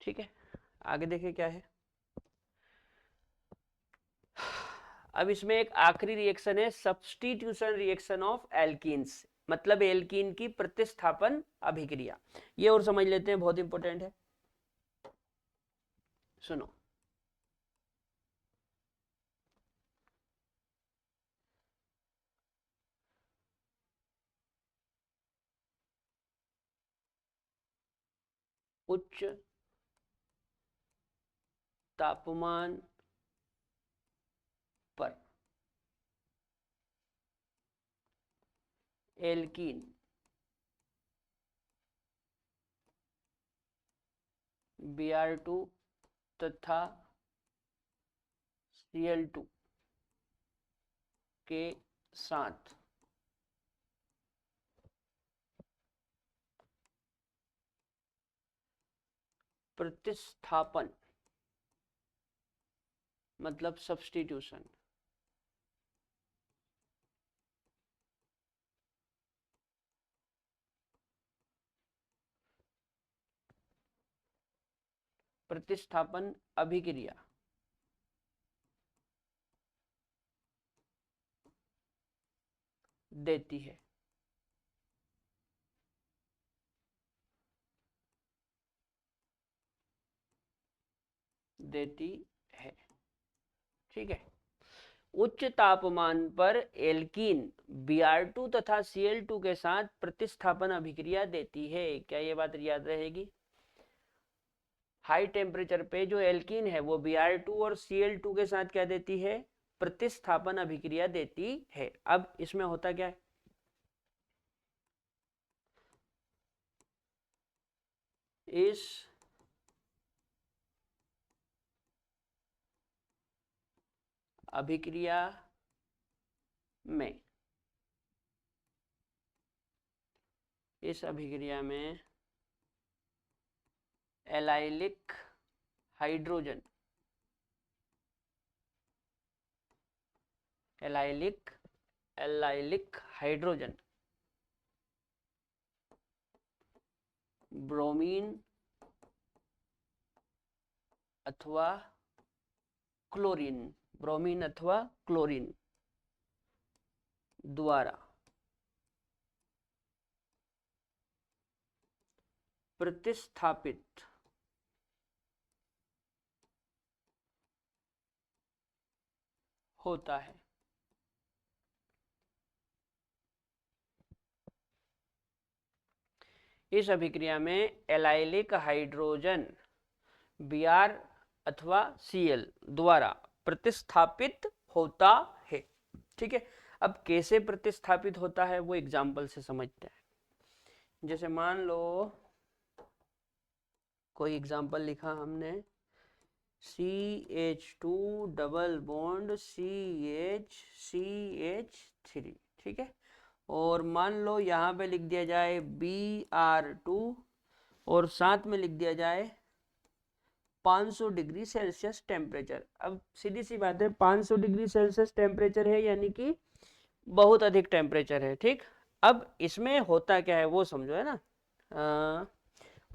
ठीक है, आगे देखें क्या है। अब इसमें एक आखिरी रिएक्शन है सब्स्टिट्यूशन रिएक्शन ऑफ एल्कीन्स, मतलब एल्कीन की प्रतिस्थापन अभिक्रिया। ये और समझ लेते हैं, बहुत इंपॉर्टेंट है, सुनो। उच्च तापमान पर एल्कीन Br2 तथा Cl2 के साथ प्रतिस्थापन, मतलब सब्स्टिट्यूशन, प्रतिस्थापन अभिक्रिया देती है। देती है, ठीक है। उच्च तापमान पर एल्कीन Br2 तथा Cl2 के साथ प्रतिस्थापन अभिक्रिया देती है। क्या ये बात याद रहेगी? हाई टेम्परेचर पे जो एल्कीन है वो Br2 और Cl2 के साथ क्या देती है? प्रतिस्थापन अभिक्रिया देती है। अब इसमें होता क्या है? इस अभिक्रिया में allylic hydrogen, allylic hydrogen bromine अथवा क्लोरीन द्वारा प्रतिस्थापित होता है। इस अभिक्रिया में एलाइलिक हाइड्रोजन Br अथवा Cl द्वारा प्रतिस्थापित होता है, ठीक है। अब कैसे प्रतिस्थापित होता है वो एग्जाम्पल से समझते हैं। जैसे मान लो कोई एग्जाम्पल लिखा हमने CH2 डबल बॉन्ड CH3, ठीक है। और मान लो यहाँ पे लिख दिया जाए Br2 और साथ में लिख दिया जाए 500 डिग्री सेल्सियस टेम्परेचर। अब सीधी सी बात है, 500 डिग्री सेल्सियस टेम्परेचर है यानी कि बहुत अधिक टेम्परेचर है, ठीक। अब इसमें होता क्या है वो समझो, है ना।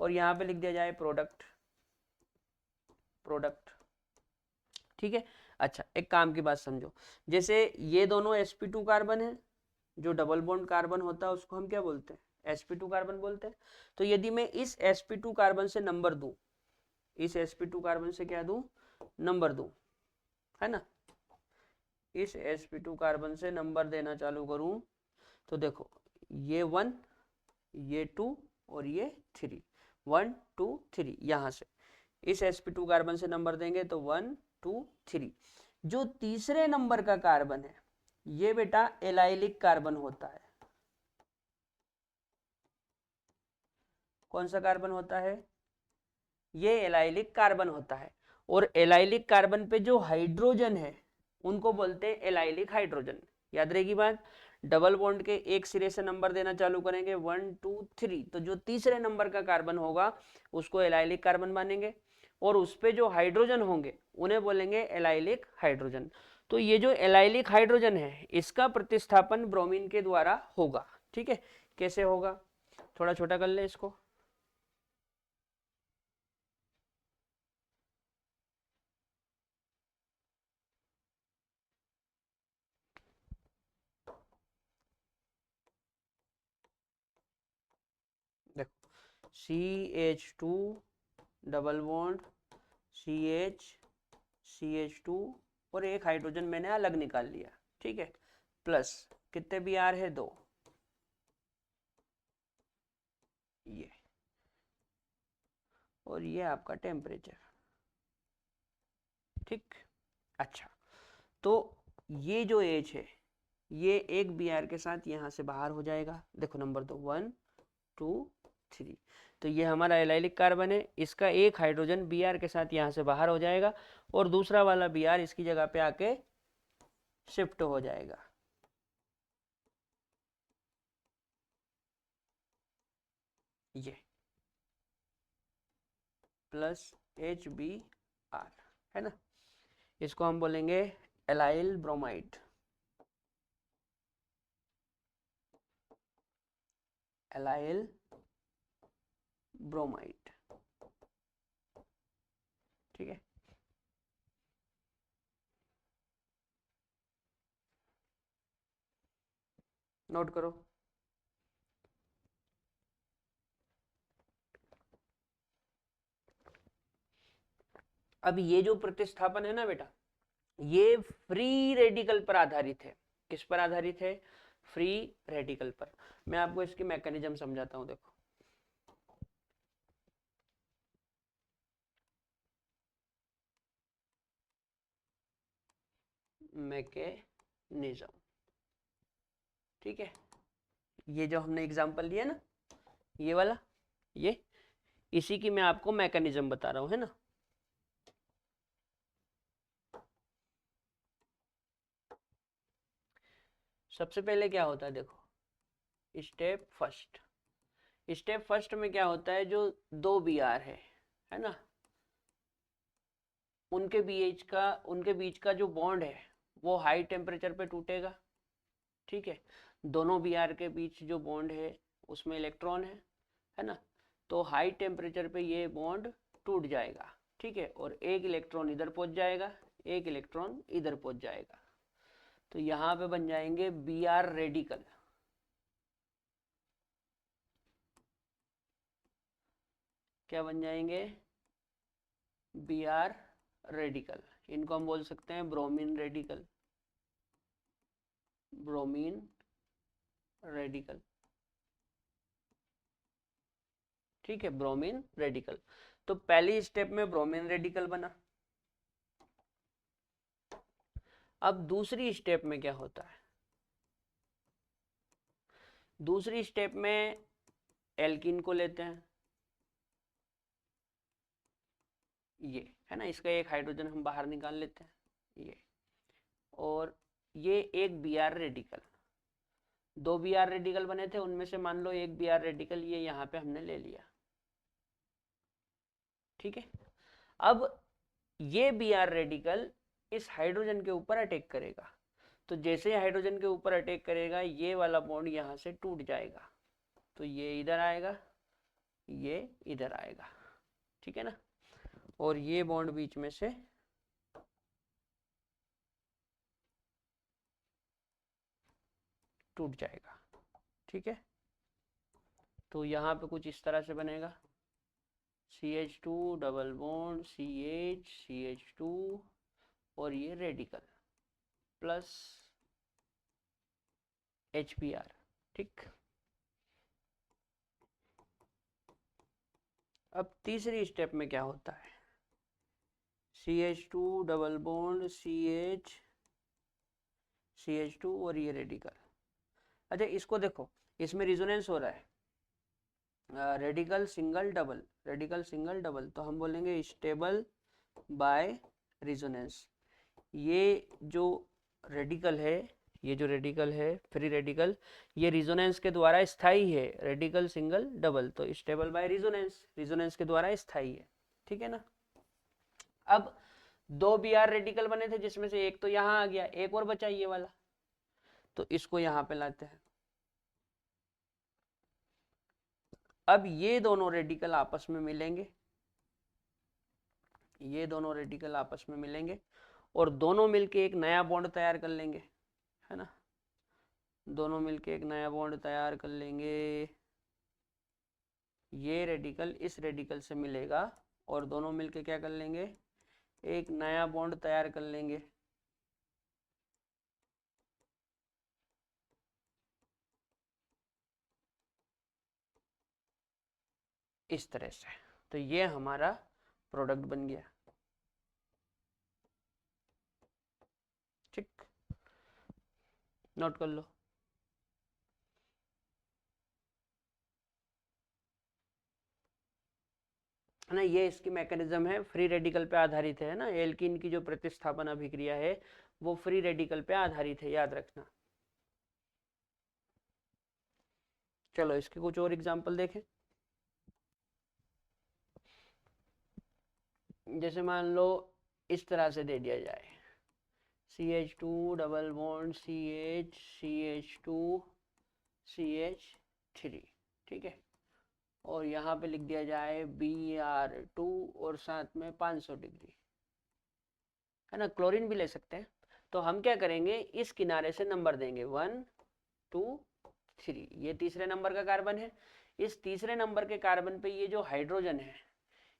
और यहाँ पे लिख दिया जाए प्रोडक्ट, ठीक है। अच्छा, एक काम की बात समझो, जैसे ये दोनों sp2 कार्बन है, जो डबल बॉन्ड कार्बन होता है उसको हम क्या बोलते हैं? sp2 कार्बन बोलते हैं। तो यदि मैं इस sp2 कार्बन से नंबर दूं, इस sp2 कार्बन से क्या दूं? नंबर दूं, है ना। इस sp2 कार्बन से नंबर देना चालू करूं तो देखो ये 1, ये 2 और ये 3, 1 2 3, यहां से इस sp2 कार्बन से नंबर देंगे तो 1 2 3। जो तीसरे नंबर का कार्बन है ये बेटा एलाइलिक कार्बन होता है। कौन सा कार्बन होता है? ये एलाइलिक कार्बन होता है। और एलाइलिक कार्बन पे जो हाइड्रोजन है उनको बोलते हैं एलाइलिक हाइड्रोजन। याद रहेगी बात। डबल बॉन्ड के एक सिरे से नंबर देना चालू करेंगे 1 2 3, तो जो तीसरे नंबर का कार्बन होगा उसको एलाइलिक कार्बन मानेंगे, और उस पे जो हाइड्रोजन होंगे उन्हें बोलेंगे एलाइलिक हाइड्रोजन। तो ये जो एलाइलिक हाइड्रोजन है इसका प्रतिस्थापन ब्रोमीन के द्वारा होगा। ठीक है, कैसे होगा? थोड़ा छोटा कर ले इसको। देखो CH2 डबल बॉन्ड CH2 और एक हाइड्रोजन मैंने अलग निकाल लिया। ठीक है, प्लस कितने बी आर है? 2। ये और ये आपका टेम्परेचर। ठीक, अच्छा, तो ये जो एच है ये एक बी आर के साथ यहाँ से बाहर हो जाएगा। देखो नंबर 2 1 2 3। तो ये हमारा एलाइलिक कार्बन है, इसका एक हाइड्रोजन बी आर के साथ यहाँ से बाहर हो जाएगा और दूसरा वाला बी आर इसकी जगह पे आके शिफ्ट हो जाएगा। ये प्लस HBr है ना, इसको हम बोलेंगे एलाइल ब्रोमाइड। Allyl bromide. ठीक है, नोट करो। अब ये जो प्रतिस्थापन है ना बेटा, ये फ्री रेडिकल पर आधारित है। किस पर आधारित है? फ्री रेडिकल पर। मैं आपको इसकी मैकेनिज्म समझाता हूं। देखो मैकेनिज्म, ठीक है, ये जो हमने एग्जांपल लिया ना ये वाला, ये इसी की मैं आपको मैकेनिज्म बता रहा हूं, है ना। सबसे पहले क्या होता है? देखो स्टेप फर्स्ट में क्या होता है, जो दो बी आर है ना, उनके बीच का जो बॉन्ड है वो हाई टेम्परेचर पे टूटेगा। ठीक है, दोनों बी आर के बीच जो बॉन्ड है उसमें इलेक्ट्रॉन है ना, तो हाई टेम्परेचर पे ये बॉन्ड टूट जाएगा। ठीक है, और एक इलेक्ट्रॉन इधर पहुंच जाएगा, एक इलेक्ट्रॉन इधर पहुंच जाएगा, तो यहाँ पे बन जाएंगे बी आर रेडिकल। क्या बन जाएंगे? B R radical. इनको हम बोल सकते हैं ब्रोमीन रेडिकल। ब्रोमीन रेडिकल, ठीक है, ब्रोमीन रेडिकल। तो पहली स्टेप में ब्रोमीन रेडिकल बना। अब दूसरी स्टेप में क्या होता है? दूसरी स्टेप में एल्कीन को लेते हैं, ये है ना, इसका एक हाइड्रोजन हम बाहर निकाल लेते हैं, ये, और ये एक बी आर रेडिकल। दो बी आर रेडिकल बने थे, उनमें से मान लो एक बी आर रेडिकल ये यहाँ पे हमने ले लिया। ठीक है, अब ये बी आर रेडिकल इस हाइड्रोजन के ऊपर अटैक करेगा, तो जैसे हाइड्रोजन के ऊपर अटैक करेगा ये वाला बॉन्ड यहाँ से टूट जाएगा, तो ये इधर आएगा, ये इधर आएगा। ठीक है ना, और ये बॉन्ड बीच में से टूट जाएगा। ठीक है, तो यहाँ पे कुछ इस तरह से बनेगा CH2 डबल बॉन्ड CH2 और ये रेडिकल प्लस HBr। ठीक, अब तीसरी स्टेप में क्या होता है? CH2 डबल बॉन्ड CH2 और ये रेडिकल। अच्छा इसको देखो, इसमें रिजोनेंस हो रहा है, radical single double, radical single double, तो हम बोलेंगे स्टेबल बाय रिजोनेंस। ये जो रेडिकल है, ये जो रेडिकल है फ्री रेडिकल, ये रिजोनेंस के द्वारा स्थायी है, रेडिकल सिंगल डबल, तो स्टेबल बाय रिजोनेंस, रिजोनेंस के द्वारा स्थायी है, ठीक है ना। अब दो Br रेडिकल बने थे जिसमें से एक तो यहाँ आ गया, एक और बचा ये वाला, तो इसको यहाँ पे लाते हैं। अब ये दोनों रेडिकल आपस में मिलेंगे, ये दोनों रेडिकल आपस में मिलेंगे और दोनों मिलके एक नया बॉन्ड तैयार कर लेंगे, है ना। दोनों मिलके एक नया बॉन्ड तैयार कर लेंगे, ये रेडिकल इस रेडिकल से मिलेगा और दोनों मिलके क्या कर लेंगे, एक नया बॉन्ड तैयार कर लेंगे। इस तरह से, तो ये हमारा प्रोडक्ट बन गया, ठीक, नोट कर लो। है ना, ये इसकी मैकेनिज्म है, फ्री रेडिकल पे आधारित है ना, एल्कीन की जो प्रतिस्थापन अभिक्रिया है वो फ्री रेडिकल पे आधारित है, याद रखना। चलो इसके कुछ और एग्जांपल देखें। जैसे मान लो इस तरह से दे दिया जाए, CH2 double bond CH2 CH3, ठीक है, और यहाँ पे लिख दिया जाए Br2 और साथ में 500 डिग्री, है ना, क्लोरीन भी ले सकते हैं। तो हम क्या करेंगे, इस किनारे से नंबर देंगे 1 2 3, ये तीसरे नंबर का कार्बन है। इस तीसरे नंबर के कार्बन पे ये जो हाइड्रोजन है,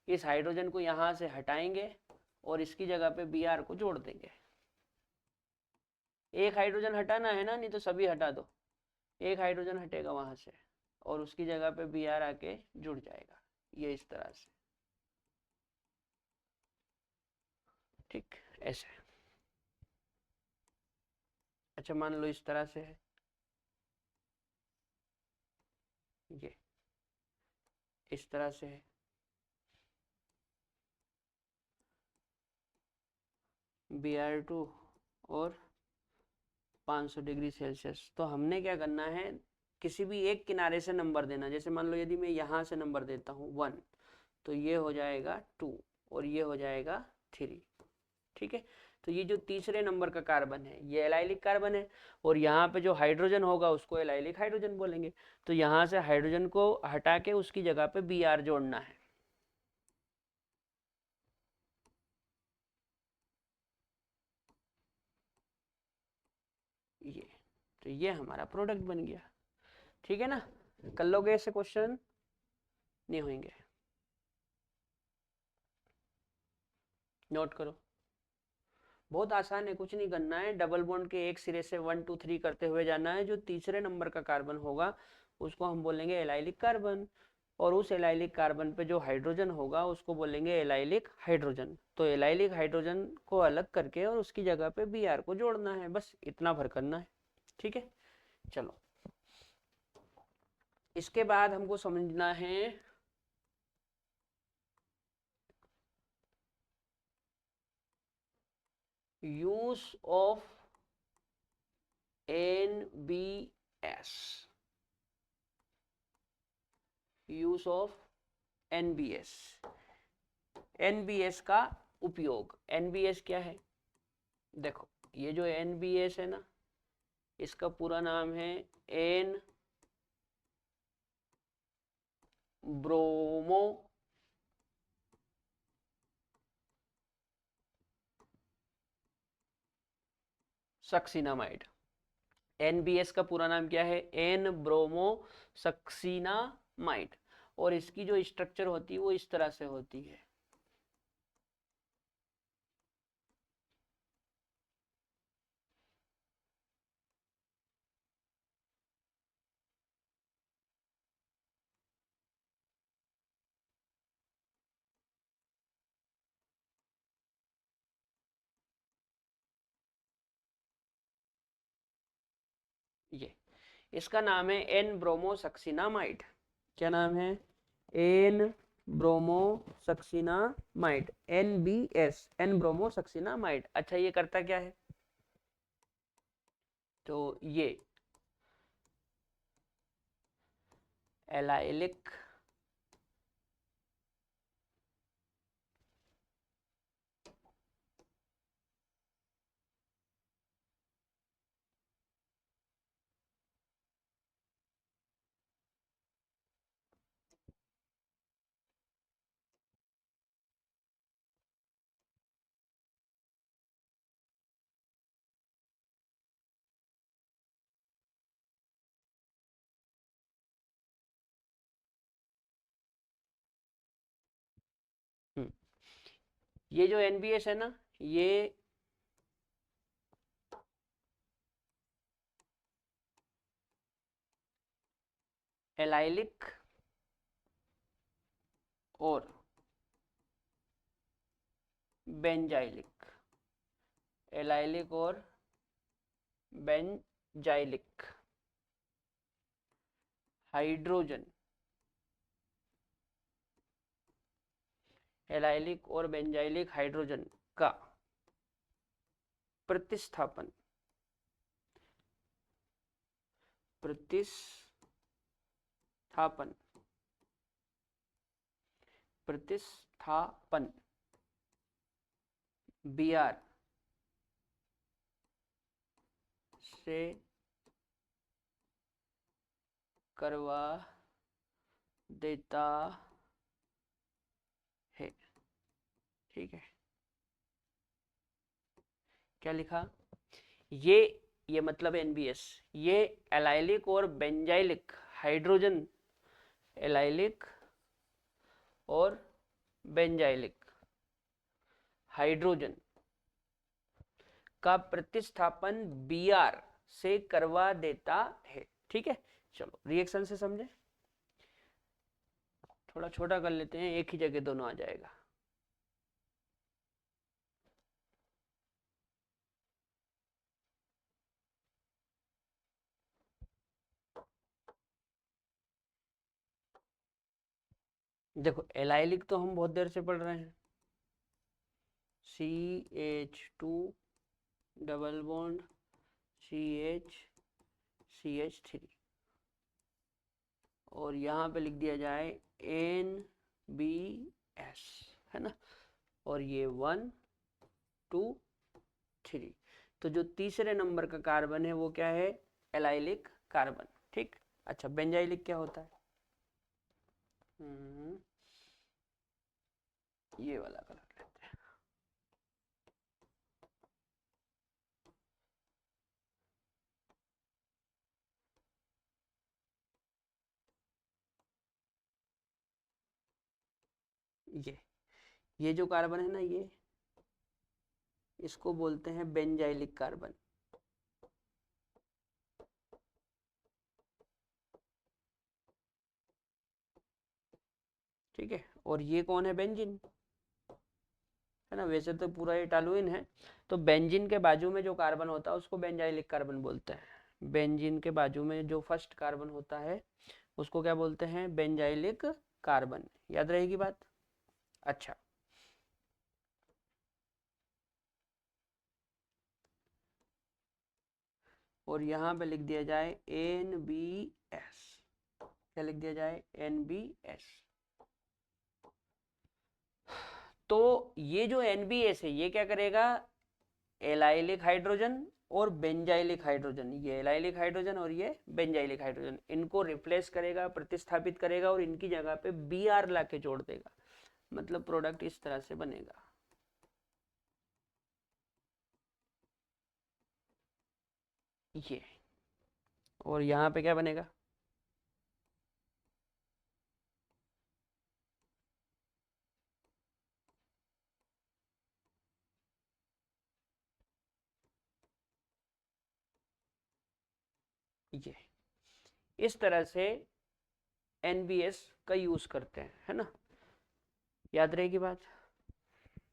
इस हाइड्रोजन को यहाँ से हटाएंगे और इसकी जगह पे Br को जोड़ देंगे। एक हाइड्रोजन हटाना है ना, नहीं तो सभी हटा दो, एक हाइड्रोजन हटेगा वहां से और उसकी जगह पे Br आके जुड़ जाएगा, ये इस तरह से, ठीक, ऐसे। अच्छा मान लो इस तरह से है, ये इस तरह से है, Br2 और 500 डिग्री सेल्सियस। तो हमने क्या करना है, किसी भी एक किनारे से नंबर देना। जैसे मान लो यदि मैं यहाँ से नंबर देता हूँ 1, तो ये हो जाएगा 2 और ये हो जाएगा 3, ठीक है। तो ये जो तीसरे नंबर का कार्बन है ये एलाइलिक कार्बन है और यहाँ पे जो हाइड्रोजन होगा उसको एलाइलिक हाइड्रोजन बोलेंगे। तो यहाँ से हाइड्रोजन को हटा के उसकी जगह पे Br जोड़ना है, ये, तो ये हमारा प्रोडक्ट बन गया, ठीक है ना। कर लोगे ऐसे क्वेश्चन, नहीं होंगे, नोट करो, बहुत आसान है, कुछ नहीं करना है, डबल बॉन्ड के एक सिरे से 1 2 3 करते हुए जाना है। जो तीसरे नंबर का कार्बन होगा उसको हम बोलेंगे एलाइलिक कार्बन और उस एलाइलिक कार्बन पे जो हाइड्रोजन होगा उसको बोलेंगे एलाइलिक हाइड्रोजन। तो एलाइलिक हाइड्रोजन को अलग करके और उसकी जगह पे Br को जोड़ना है, बस इतना भर करना है, ठीक है। चलो इसके बाद हमको समझना है use of NBS, use of NBS, NBS का उपयोग। NBS क्या है, देखो ये जो NBS है ना, इसका पूरा नाम है एन ब्रोमो सक्सीनामाइड। NBS का पूरा नाम क्या है, एन ब्रोमो सक्सीनामाइड, और इसकी जो स्ट्रक्चर होती है वो इस तरह से होती है। ये इसका नाम है एन ब्रोमोसक्सिनामाइड। क्या नाम है? N bromosuccinimide, NBS, N bromosuccinimide. अच्छा ये करता क्या है? तो ये एलाइलिक ये जो NBS है ना, ये एलाइलिक और बेंजाइलिक, एलाइलिक और बेंजाइलिक हाइड्रोजन, एलाइलिक और बेंजाइलिक हाइड्रोजन का प्रतिस्थापन प्रतिस्थापन प्रतिस्थापन Br से करवा देता है। ठीक है, क्या लिखा? ये मतलब NBS, ये एलाइलिक और बेंजाइलिक हाइड्रोजन, एलाइलिक और बेंजाइलिक हाइड्रोजन का प्रतिस्थापन Br से करवा देता है। ठीक है, चलो रिएक्शन से समझे। थोड़ा छोटा कर लेते हैं, एक ही जगह दोनों आ जाएगा। देखो एलाइलिक तो हम बहुत देर से पढ़ रहे हैं, CH2 डबल बॉन्ड CH3, और यहाँ पे लिख दिया जाए NBS, है ना, और ये 1 2 3। तो जो तीसरे नंबर का कार्बन है वो क्या है? Allylic carbon. ठीक, अच्छा बेंजाइलिक क्या होता है? ये वाला कलर लेते हैं। ये जो कार्बन है ना, ये इसको बोलते हैं बेंजाइलिक कार्बन। ठीक है, और ये कौन है? बेंजीन, है ना। वैसे तो पूरा ये टॉलुइन है, तो बेंजीन के बाजू में जो कार्बन होता है उसको बेंजाइलिक कार्बन बोलते हैं। बेंजीन के बाजू में जो फर्स्ट कार्बन होता है उसको क्या बोलते हैं? Benzylic carbon. याद रहेगी बात? अच्छा, और यहाँ पे लिख दिया जाए NBS। क्या लिख दिया जाए? NBS। तो ये जो NBS है ये क्या करेगा? एलाइलिक हाइड्रोजन और बेंजाइलिक हाइड्रोजन, ये एलाइलिक हाइड्रोजन और ये बेंजाइलिक हाइड्रोजन, इनको रिप्लेस करेगा, प्रतिस्थापित करेगा और इनकी जगह पे Br ला के जोड़ देगा। मतलब प्रोडक्ट इस तरह से बनेगा। ये, और यहाँ पे क्या बनेगा? ये इस तरह से NBS का यूज करते हैं, है ना। याद रहेगी बात?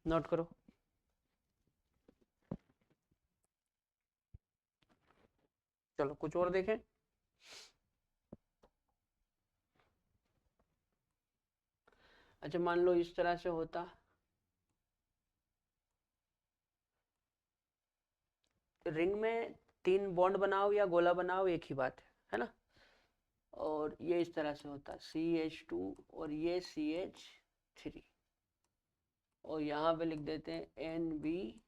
नोट करो। चलो कुछ और देखें। अच्छा मान लो इस तरह से होता, रिंग में 3 बॉन्ड बनाओ या गोला बनाओ एक ही बात है ना। और ये इस तरह से होता CH2 और ये CH3 और यहाँ पे लिख देते हैं NBS।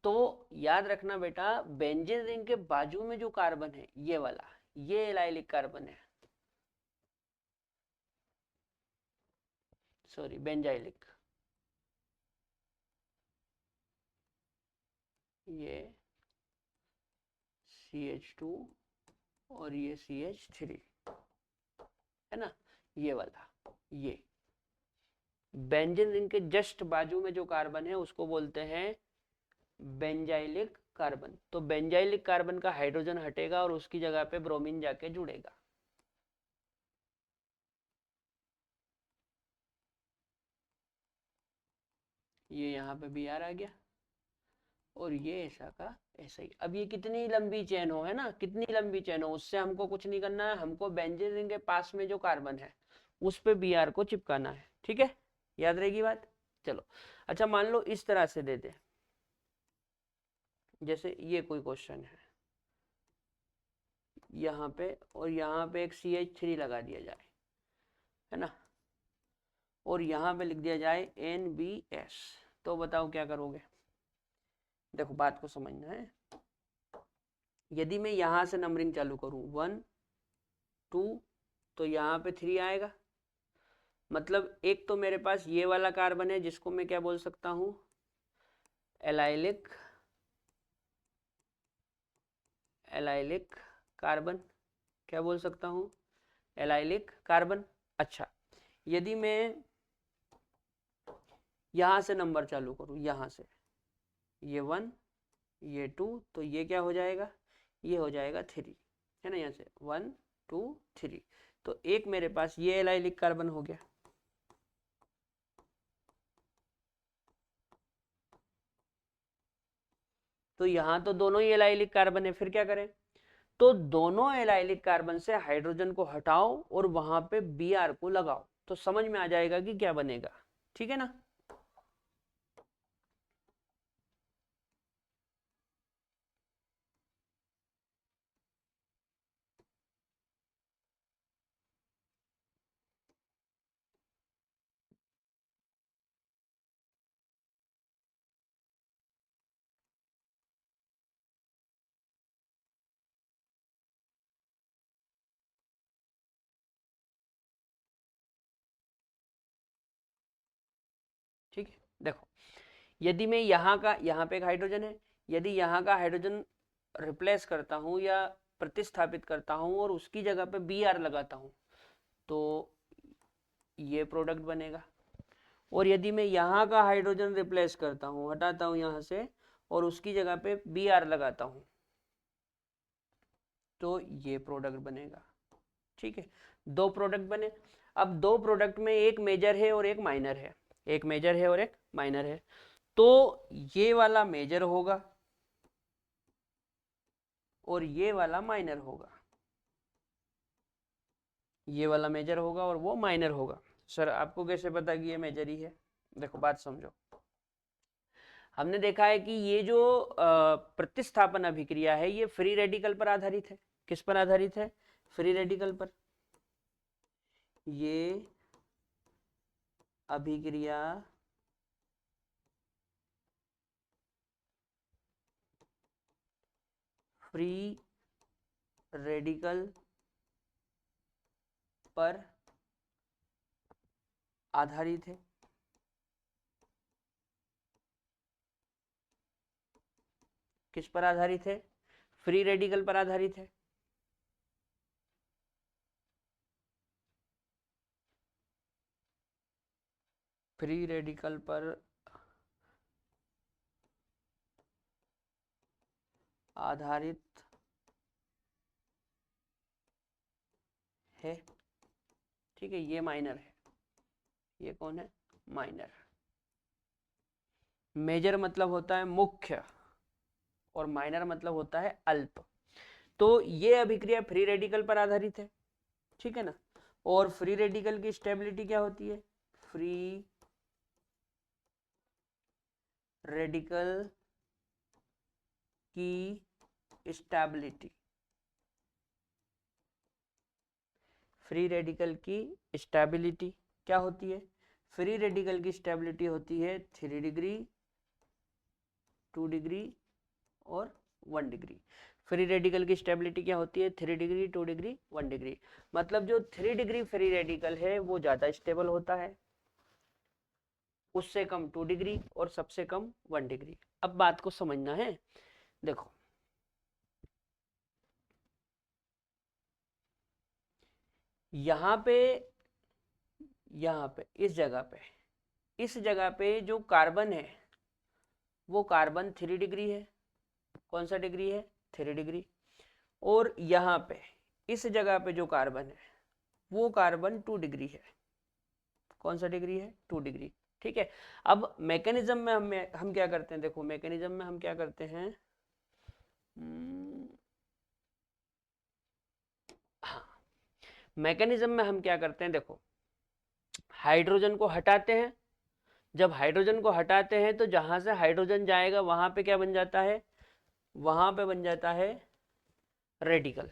तो याद रखना बेटा, बेंजीन रिंग के बाजू में जो कार्बन है ये वाला, ये एलाइलिक कार्बन है, सॉरी बेंजाइलिक, ये CH2 और ये CH3 है ना, ये वाला, ये बेंजीन रिंग के जस्ट बाजू में जो कार्बन है उसको बोलते हैं बेंजाइलिक कार्बन। तो बेंजाइलिक कार्बन का हाइड्रोजन हटेगा और उसकी जगह पे ब्रोमीन जाके जुड़ेगा। ये यहाँ पे Br आ गया और ये ऐसा का ऐसा ही। अब ये कितनी लंबी चेन हो, है ना, कितनी लंबी चेन हो, उससे हमको कुछ नहीं करना है, हमको बेंजीन रिंग के पास में जो कार्बन है उस पे Br को चिपकाना है। ठीक है, याद रहेगी बात। चलो अच्छा मान लो इस तरह से दे दे, जैसे ये कोई क्वेश्चन है यहाँ पे और यहाँ पे एक CH3 लगा दिया जाए, है ना, और यहाँ पे लिख दिया जाए NBS, तो बताओ क्या करोगे। देखो बात को समझना है, यदि मैं यहाँ से नंबरिंग चालू करूँ 1 2 तो यहाँ पे 3 आएगा। मतलब एक तो मेरे पास ये वाला कार्बन है जिसको मैं क्या बोल सकता हूँ, एलाइलिक, एलाइलिक कार्बन, क्या बोल सकता हूँ, एलाइलिक कार्बन। अच्छा यदि मैं यहाँ से नंबर चालू करूँ, यहाँ से ये 1 ये 2 तो ये क्या हो जाएगा, ये हो जाएगा 3, है ना, यहाँ से 1 2 3 तो एक मेरे पास ये एलाइलिक कार्बन हो गया। तो यहाँ तो दोनों ही एलाइलिक कार्बन है, फिर क्या करें, तो दोनों एलाइलिक कार्बन से हाइड्रोजन को हटाओ और वहां पे Br को लगाओ, तो समझ में आ जाएगा कि क्या बनेगा। ठीक है ना। ठीक है, देखो यदि मैं यहाँ का, यहाँ पे एक हाइड्रोजन है, यदि यहाँ का हाइड्रोजन रिप्लेस करता हूँ या प्रतिस्थापित करता हूँ और उसकी जगह पे Br लगाता हूँ तो ये प्रोडक्ट बनेगा। और यदि मैं यहाँ का हाइड्रोजन रिप्लेस करता हूँ, हटाता हूँ यहाँ से और उसकी जगह पे Br लगाता हूँ तो ये प्रोडक्ट बनेगा। ठीक है, 2 प्रोडक्ट बने। अब 2 प्रोडक्ट में एक मेजर है और एक माइनर है, एक मेजर है और एक माइनर है, तो ये वाला मेजर होगा और ये वाला माइनर होगा, ये वाला मेजर होगा और वो माइनर होगा। सर आपको कैसे पता कि ये मेजर ही है, देखो बात समझो। हमने देखा है कि ये जो प्रतिस्थापन अभिक्रिया है ये फ्री रेडिकल पर आधारित है। किस पर आधारित है, फ्री रेडिकल पर। ये अभिक्रिया फ्री रेडिकल पर आधारित है। किस पर आधारित है, फ्री रेडिकल पर आधारित है। फ्री रेडिकल पर आधारित है। ठीक है, ये माइनर है, ये कौन है, माइनर। मेजर मतलब होता है मुख्य, और माइनर मतलब होता है अल्प। तो ये अभिक्रिया फ्री रेडिकल पर आधारित है, ठीक है ना। और फ्री रेडिकल की स्टेबिलिटी क्या होती है? फ्री रेडिकल की स्टेबिलिटी, फ्री रेडिकल की स्टेबिलिटी क्या होती है? फ्री रेडिकल की स्टेबिलिटी होती है 3 डिग्री, 2 डिग्री और 1 डिग्री। फ्री रेडिकल की स्टेबिलिटी क्या होती है? 3 डिग्री, 2 डिग्री, 1 डिग्री। मतलब जो 3 डिग्री फ्री रेडिकल है वो ज्यादा स्टेबल होता है, उससे कम 2 डिग्री और सबसे कम 1 डिग्री। अब बात को समझना है, देखो यहाँ पे इस जगह पे जो कार्बन है वो कार्बन 3 डिग्री है। कौन सा डिग्री है? 3 डिग्री। और यहाँ पे इस जगह पे जो कार्बन है वो कार्बन 2 डिग्री है। कौन सा डिग्री है? 2 डिग्री। ठीक है। अब मैकेनिज्म में हम क्या करते हैं, देखो मैकेनिज्म में हम क्या करते हैं, हाँ मैकेनिज्म में हम क्या करते हैं, देखो हाइड्रोजन को हटाते हैं। जब हाइड्रोजन को हटाते हैं तो जहां से हाइड्रोजन जाएगा वहां पे क्या बन जाता है? वहां पे बन जाता है रेडिकल।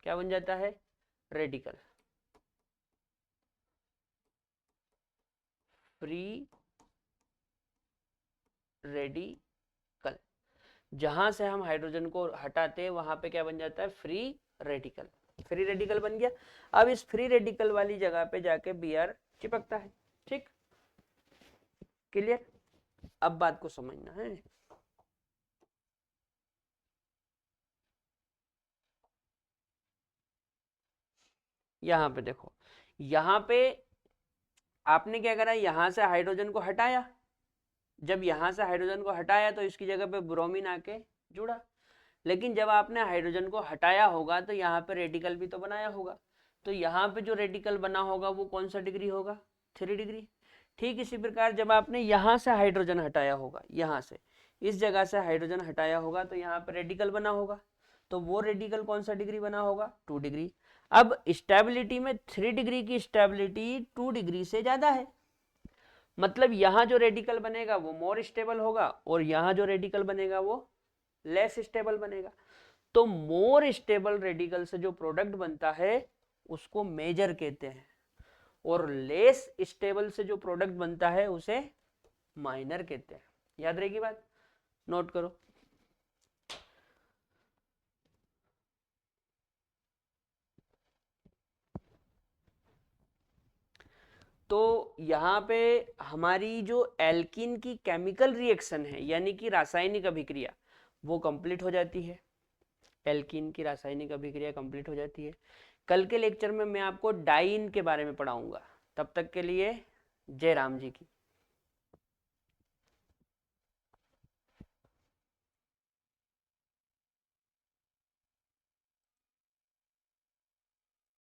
क्या बन जाता है? रेडिकल। Free radical. जहां से हम हाइड्रोजन को हटाते हैं वहां पे क्या बन जाता है? Free radical. फ्री रेडिकल बन गया। अब इस फ्री रेडिकल वाली जगह पे जाके Br चिपकता है। ठीक, क्लियर? अब बात को समझना है। यहां पे देखो, यहां पे आपने क्या करा, यहां से हाइड्रोजन को हटाया। जब यहां से हाइड्रोजन को हटाया तो इसकी जगह पे ब्रोमीन आके जुड़ा। लेकिन जब आपने हाइड्रोजन को हटाया होगा तो यहाँ पे रेडिकल भी तो बनाया होगा। तो यहाँ पे जो रेडिकल बना होगा वो कौन सा डिग्री होगा? 3 डिग्री। ठीक इसी प्रकार जब आपने यहाँ से हाइड्रोजन हटाया होगा, यहाँ से इस जगह से हाइड्रोजन हटाया होगा तो यहाँ पे रेडिकल बना होगा। तो वो रेडिकल कौन सा डिग्री बना होगा? 2 डिग्री। अब स्टेबिलिटी में 3 डिग्री की स्टेबिलिटी 2 डिग्री से ज्यादा है। मतलब यहाँ जो रेडिकल बनेगा वो मोर स्टेबल होगा और यहाँ जो रेडिकल बनेगा वो लेस स्टेबल बनेगा। तो मोर स्टेबल रेडिकल से जो प्रोडक्ट बनता है उसको मेजर कहते हैं, और लेस स्टेबल से जो प्रोडक्ट बनता है उसे माइनर कहते हैं। याद रहेगी बात? नोट करो। तो यहाँ पे हमारी जो एल्कीन की केमिकल रिएक्शन है यानी कि रासायनिक अभिक्रिया वो कंप्लीट हो जाती है। एल्कीन की रासायनिक अभिक्रिया कंप्लीट हो जाती है। कल के लेक्चर में मैं आपको डाइन के बारे में पढ़ाऊंगा। तब तक के लिए जय राम जी की।